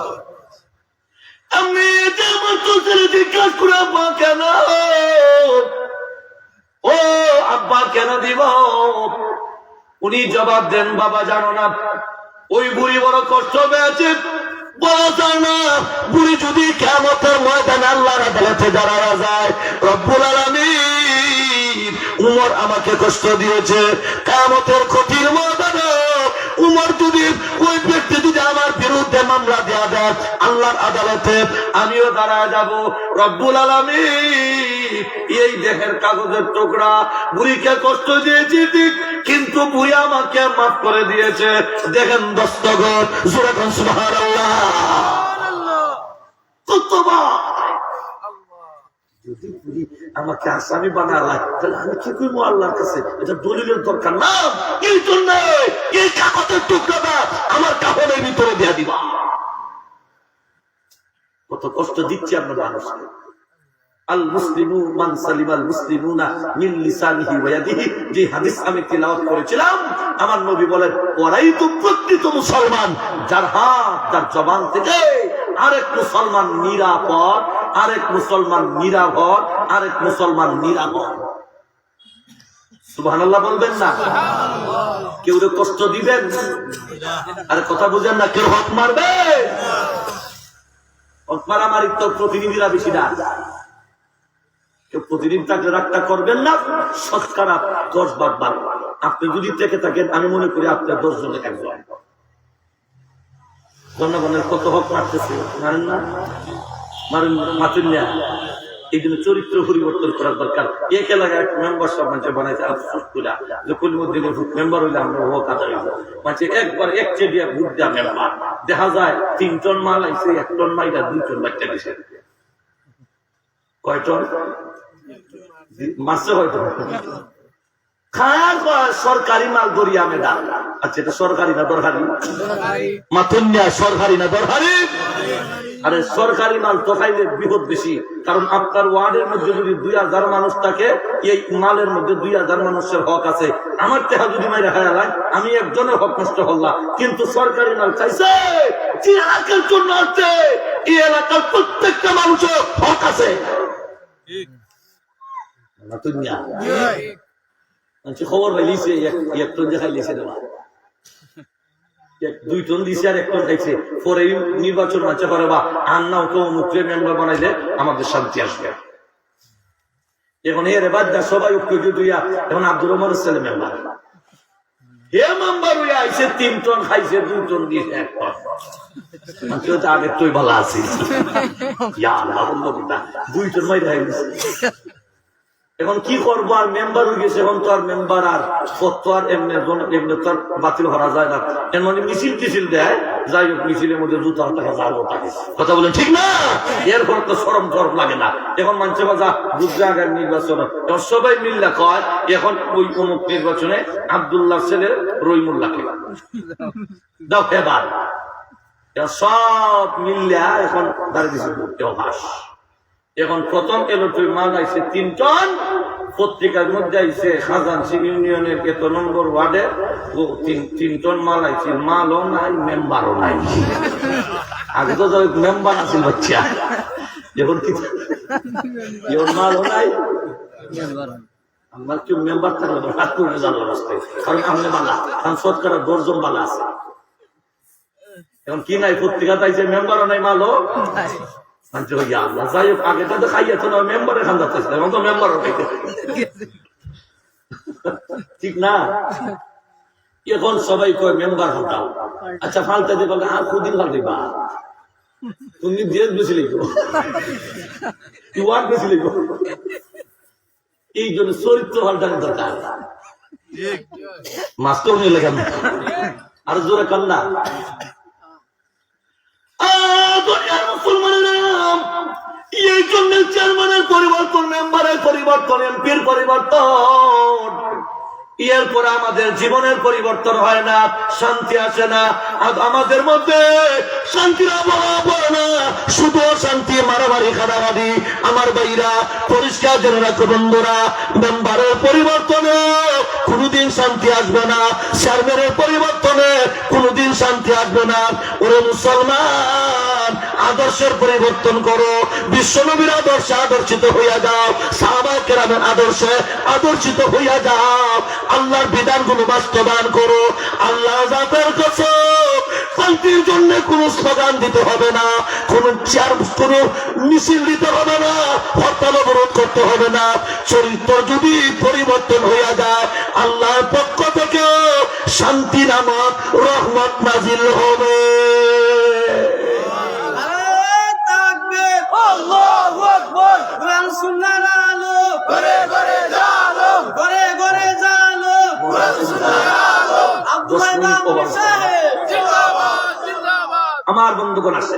আমি যেমন তো ছেলে জিজ্ঞাসা করে আব্বা কেন ও আব্বা কেন দিব উনি জবাব দেন বাবা জানো না ওই বুড়ি বড় কষ্ট পেয়েছে বলা যায় না বুড়ি যদি কিয়ামতের ময়দানে আল্লাহর আদালতে দাঁড়ানো যায় রব্বুল আলামিন উমর আমাকে কষ্ট দিয়েছে, কিয়ামতের কঠিন ময়দানে উমর যদি ওই ব্যক্তি যদি আমার বিরুদ্ধে মামলা দেয়া দেয় আল্লাহর আদালতে, আমিও দাঁড়ায় যাব। রব্বুল আলামিন এই দেহের কাগজের টুকরা বুড়িকে কষ্ট দিয়েছি ঠিক, কিন্তু বুড়ি আমাকে মাফ করে দিয়েছে। দেখেন দস্তগত, জোরে কোন সুবহানাল্লাহ। যদি বুড়ি আমাকে আসামি বানায় তাহলে আমি কি করবো আল্লাহর কাছে? এটা দলিলের দরকার না, এই জন্য এই কাগজের টুকরাটা আমার কাপড়ের ভিতরে দেয়া দিবা। কত কষ্ট দিচ্ছে আপনার মানুষকে। আল মুসলিমু মান সালিমাল মুসলিমুনা মিন লিসানিহি ওয়া ইয়াদিহি, যে হাদিস আমি তেলাওয়াত করেছিলাম, আমার নবী বলেন ওরাই তো প্রকৃত মুসলমান যার হাত যার জবান থেকে আরেক মুসলমান নিরাপদ, আরেক মুসলমান নিরাপদ, আরেক মুসলমান নিরাপদ। সুবহানাল্লাহ বলবেন না? কেউ কষ্ট দিবেন? আরে কথা বুঝেন না? কেউ হক মারবে? হক মারামারি তো প্রতিনিধিরা বেশি না। কেউ প্রতিনিধি থাকলে রাগটা করবেন না, শতকরা 10 ভাগ ভালো। আপনি যদি থেকে থাকেন আমি মনে করি আপনার 10 জনে একজন। জনগণের কত হক মারতেছে, মারেন না? মারেন মাতুন না। এই জন্য চরিত্র পরিবর্তন করার দরকার। এক এলাকায় মেম্বার সব মানুষ বানাইছে আফসোস করে যে কলিমুদ্দিন মেম্বার হইলে আমরা হক আদায় হইব। মানে একবার এক চেডিয়া ভোট দেওয়া মেম্বার দেখা যায় 3 টন মাল আইছে, 1 টন মাইরা 2 টন বাচ্চা দিছে। কয় টন মাসে? হয়তো সরকারি মাল দরিয়া মেডা। আচ্ছা, এটা সরকারি না দরকারি? মাথুন্যা সরকারি না দরকারি? আরে সরকারি মাল তো খাইলে বিপদ বেশি, কারণ আপনার ওয়ার্ডের মধ্যে যদি 2000 মানুষ থাকে, এই মালের মধ্যে 2000 মানুষের হক আছে। আমার টাকা যদি মাইরা হারালাম আমি একজনের হক নষ্ট করলাম, কিন্তু সরকারি মাল চাইছে যে এলাকার জন্য আছে, এই এলাকার প্রত্যেকটা মানুষের হক আছে। খবর পাইলিছে 1 টন যে খাইলেছে, 2 টন দিছে আর 1 টন খাইছে। পরে নির্বাচন মানছে করে বা আন্নাও তো মুখে মেম্বার বানাইলে আমাদের শান্তি আসবে। এখন এর বাদ দা সবাই ঐক্য দুইয়া এখন আব্দুর রহমানের ছেলে মেম্বার, হে মেম্বার হইয়া আইছে 3 টন খাইছে, 2 টন দিয়েছে 1 টন। আগে তুই ভালো আছিস, 2 টন মাইরে খাইছে। এখন কি করবো? আর মেম্বার হয়ে গেছে, এখন তো আর মেম্বার আর পদ তো আর এমনি তো আর বাতিল করা যায় না। এর মানে মিছিল টিছিল দেয়, যাই হোক মিছিলের মধ্যে 2,000 টাকা। কথা বলেন ঠিক না? এরপর তো সরম টরম লাগে না। এখন মানুষের বাজা বুঝলে আগার নির্বাচন, এখন সবাই মিল্লা কয় এখন ওই অমুক নির্বাচনে আব্দুল্লাহ ছেলে রহিমুল্লাহকে দাও ফেবার। সব মিল্লা এখন দাঁড়িয়ে দিচ্ছে অভাস। এখন প্রথম এলো তুই মাল আইছে 3 টন, পত্রিকার মধ্যে আইছে খাজানসি ইউনিয়নের এত নম্বর ওয়ার্ডে 3 টন মাল আইছে। মালও নাই, মেম্বারও নাই। আগে তো মেম্বার আছিল বাচ্চা, এখন কি মালও নাই। আমার কেউ মেম্বার থাকলে হাত করে জানলো রাস্তায়, কারণ আমি বালা, কারণ সরকারের 10 জন বালা আছে। এখন কি নাই, পত্রিকা পাইছে মেম্বারও নাই, মালও যাই হোক। আগে তো খাইয়াছে না মেম্বারের খান যাচ্ছে, এখন তো মেম্বারও খাইতে ঠিক না? এখন সবাই কয় মেম্বার হটাও। আচ্ছা ফালতে দিয়ে বলে আর খুদিন ফাল দিবা, তুমি দেশ বেশি লিখো, ওয়ার্ড বেশি লিখো। এই জন্য চরিত্র পাল্টানোর দরকার। মাস্টার নিয়ে লেখা আর জোরে কান্না। এই জন্য চেয়ারম্যানের পরিবর্তন, মেম্বারের পরিবর্তন, এমপির পরিবর্তন, এরপরে আমাদের জীবনের পরিবর্তন হয় না, শান্তি আসে না। আমাদের মধ্যে শান্তির আবহাওয়া পড়ে না, শুধু শান্তি, মারামারি, খাদামারি। আমার ভাইরা পরিষ্কার জেনে রাখো বন্ধুরা, মেম্বারের পরিবর্তনে কোনদিন শান্তি আসবে না, চেয়ারম্যানের পরিবর্তনে কোনদিন শান্তি আসবে না। ওরে মুসলমান, আদর্শের পরিবর্তন করো, বিশ্বনবীর আদর্শে আদর্শিত হইয়া যাও, সাহাবায়ে কেরামের আদর্শে আদর্শিত হইয়া যাও, আল্লাহর বিধানগুলো বাস্তবায়ন করো। আল্লাহ জাতের কসম, শান্তির জন্য কোনো স্লোগান দিতে হবে না, কোনো মিছিল দিতে হবে না, হরতাল অবরোধ করতে হবে না। চরিত্র যদি পরিবর্তন হইয়া যায়, আল্লাহর পক্ষ থেকে শান্তি নামক রহমত নাজিল হবে। আমার বন্ধুগণ আছে,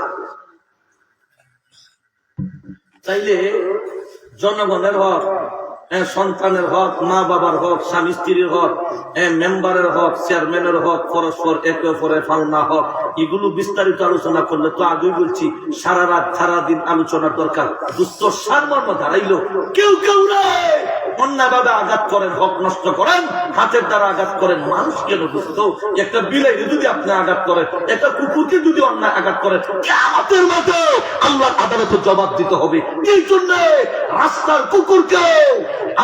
চাইলে জনগণের হক, সন্তানের হক, মা বাবার হক, স্বামী স্ত্রীর হক, মেম্বারের হক, চেয়ারম্যানের হক, পরস্পর একে অপরের পাওনা হক, এগুলো বিস্তারিত আলোচনা করলে তো আগেই বলছি সারা রাত সারাদিন আলোচনার দরকার। দুস্থ সারমর্ম দাঁড়াইলো কেউ কেউ অন্যায়ভাবে আঘাত করেন, হক নষ্ট করেন, হাতের দ্বারা আঘাত করেন। মানুষ কেন দুস্থ? একটা বিলাইকে যদি আপনি আঘাত করেন, একটা কুকুরকে যদি অন্যায় আঘাত করেন, কিয়ামতের মাঠে আল্লাহর আদালতে জবাব দিতে হবে। এই জন্য রাস্তার কুকুরকে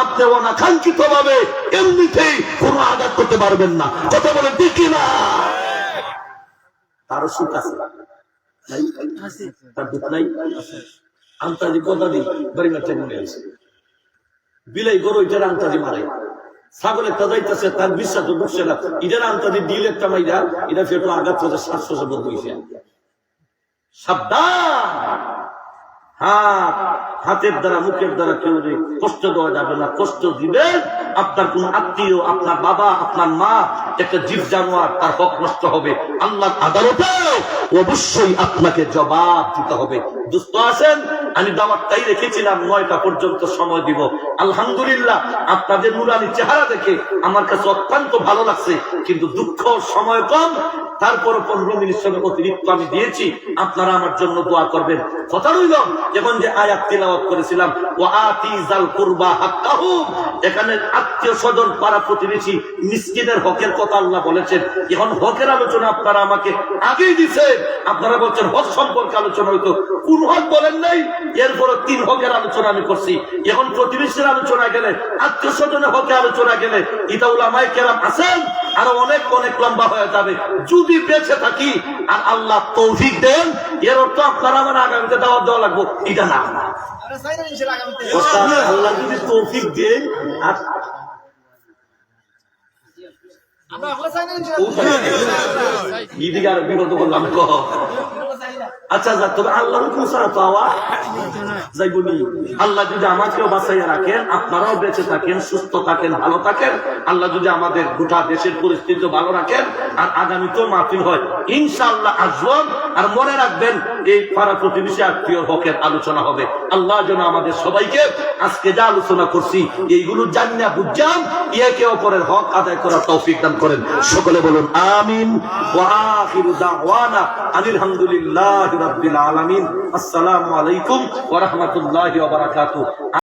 আপনি অনাকাঙ্ক্ষিত ভাবে এমনিতেই কোনো আঘাত করতে পারবেন না। কথা বলে দেখি না, তারও সুখ আছে, তার দুঃখ নাই। আন্তর্জাতিক কথা দিই বাড়ি বাচ্চা মনে আছে, বিলাই গরু এটার আন্তাজি মারে, ছাগল একটা যাইতেছে তার বিশ্বাস ঢুকছে না, এটার আন্তাজি ডিল একটা মাইরা এটা ফেটো আঘাত করে শ্বাস বন্ধ হয়েছে। সাবধান, হাতের দ্বারা মুখের দ্বারা কেউ কষ্ট দেওয়া যাবে না। কষ্ট দিবেন আপনার কোন আত্মীয়, আপনার বাবা, আপনার মা, একটা জীব জানোয়ার, তার হক নষ্ট হবে। আল্লাহর আদালতে অবশ্যই আপনাকে জবাব দিতে হবে। দুস্থ আছেন, আমি দাওয়াতটাই রেখেছিলাম 9টা পর্যন্ত সময় দিব। আলহামদুলিল্লাহ আপনাদের নুরানি চেহারা দেখে আমার কাছে অত্যন্ত ভালো লাগছে, কিন্তু দুঃখ সময় কম, তারপর 15 মিনিট সময় অতিরিক্ত আমি দিয়েছি। আপনারা আমার জন্য দোয়া করবেন। কথা রইল, যেমন যে আয়াত তিলাওয়াত করেছিলাম, ওয়া আতিজাল কুরবা হাক্কাহু, এখানে আত্মীয় স্বজন, পাড়া প্রতিবেশী, মিসকিনের হকের কথা আল্লাহ বলেছেন। এখন হকের আলোচনা আপনারা আমাকে আগেই দিচ্ছেন। আপনারা বলছেন হক সম্পর্কে আলোচনা হইতো, কোন হক বলেন নাই। এরপরে 3 হকের আলোচনা আমি করছি। এখন প্রতিবেশীর আলোচনা গেলে, আত্মীয় স্বজনের হকে আলোচনা গেলে, এটা উলামায়ে কেরাম আছেন, আরো অনেক অনেক লম্বা হয়ে যাবে। যদি বেঁচে থাকি আর আল্লাহ তৌফিক দেন, এর অর্থ আপনারা আমার আগামীতে দাওয়াত দেওয়া লাগবো এটা না। আল্লাহ যদি তৌফিক দেন, আর এদিকে আর বিরত করলাম। আচ্ছা যাক, তবে আল্লাহর হুকুম ছাড়া তো যাইবনি। আল্লাহ যদি আমাকেও বাঁচাইয়া রাখেন, আপনারাও বেঁচে থাকেন, সুস্থ থাকেন, ভালো থাকেন, আল্লাহ যদি আমাদের গোটা দেশের পরিস্থিতি ভালো রাখেন, আর আগামীতেও মাহফিল হয় ইনশাআল্লাহ আসবেন। আর মনে রাখবেন, এই পাড়া প্রতিবেশী আত্মীয় হকের আলোচনা হবে। আল্লাহ যেন আমাদের সবাইকে আজকে যা আলোচনা করছি এইগুলো জানিয়া বুঝলাম, একে অপরের হক আদায় করার তৌফিক দান করেন। সকলে বলুন আমিন। ওয়া আখিরু দাওয়ানা আনিল হামদুলিল্লাহি রাব্বিল আলামিন। আসসালামু আলাইকুম ওয়া রাহমাতুল্লাহি ওয়া বারাকাতুহু।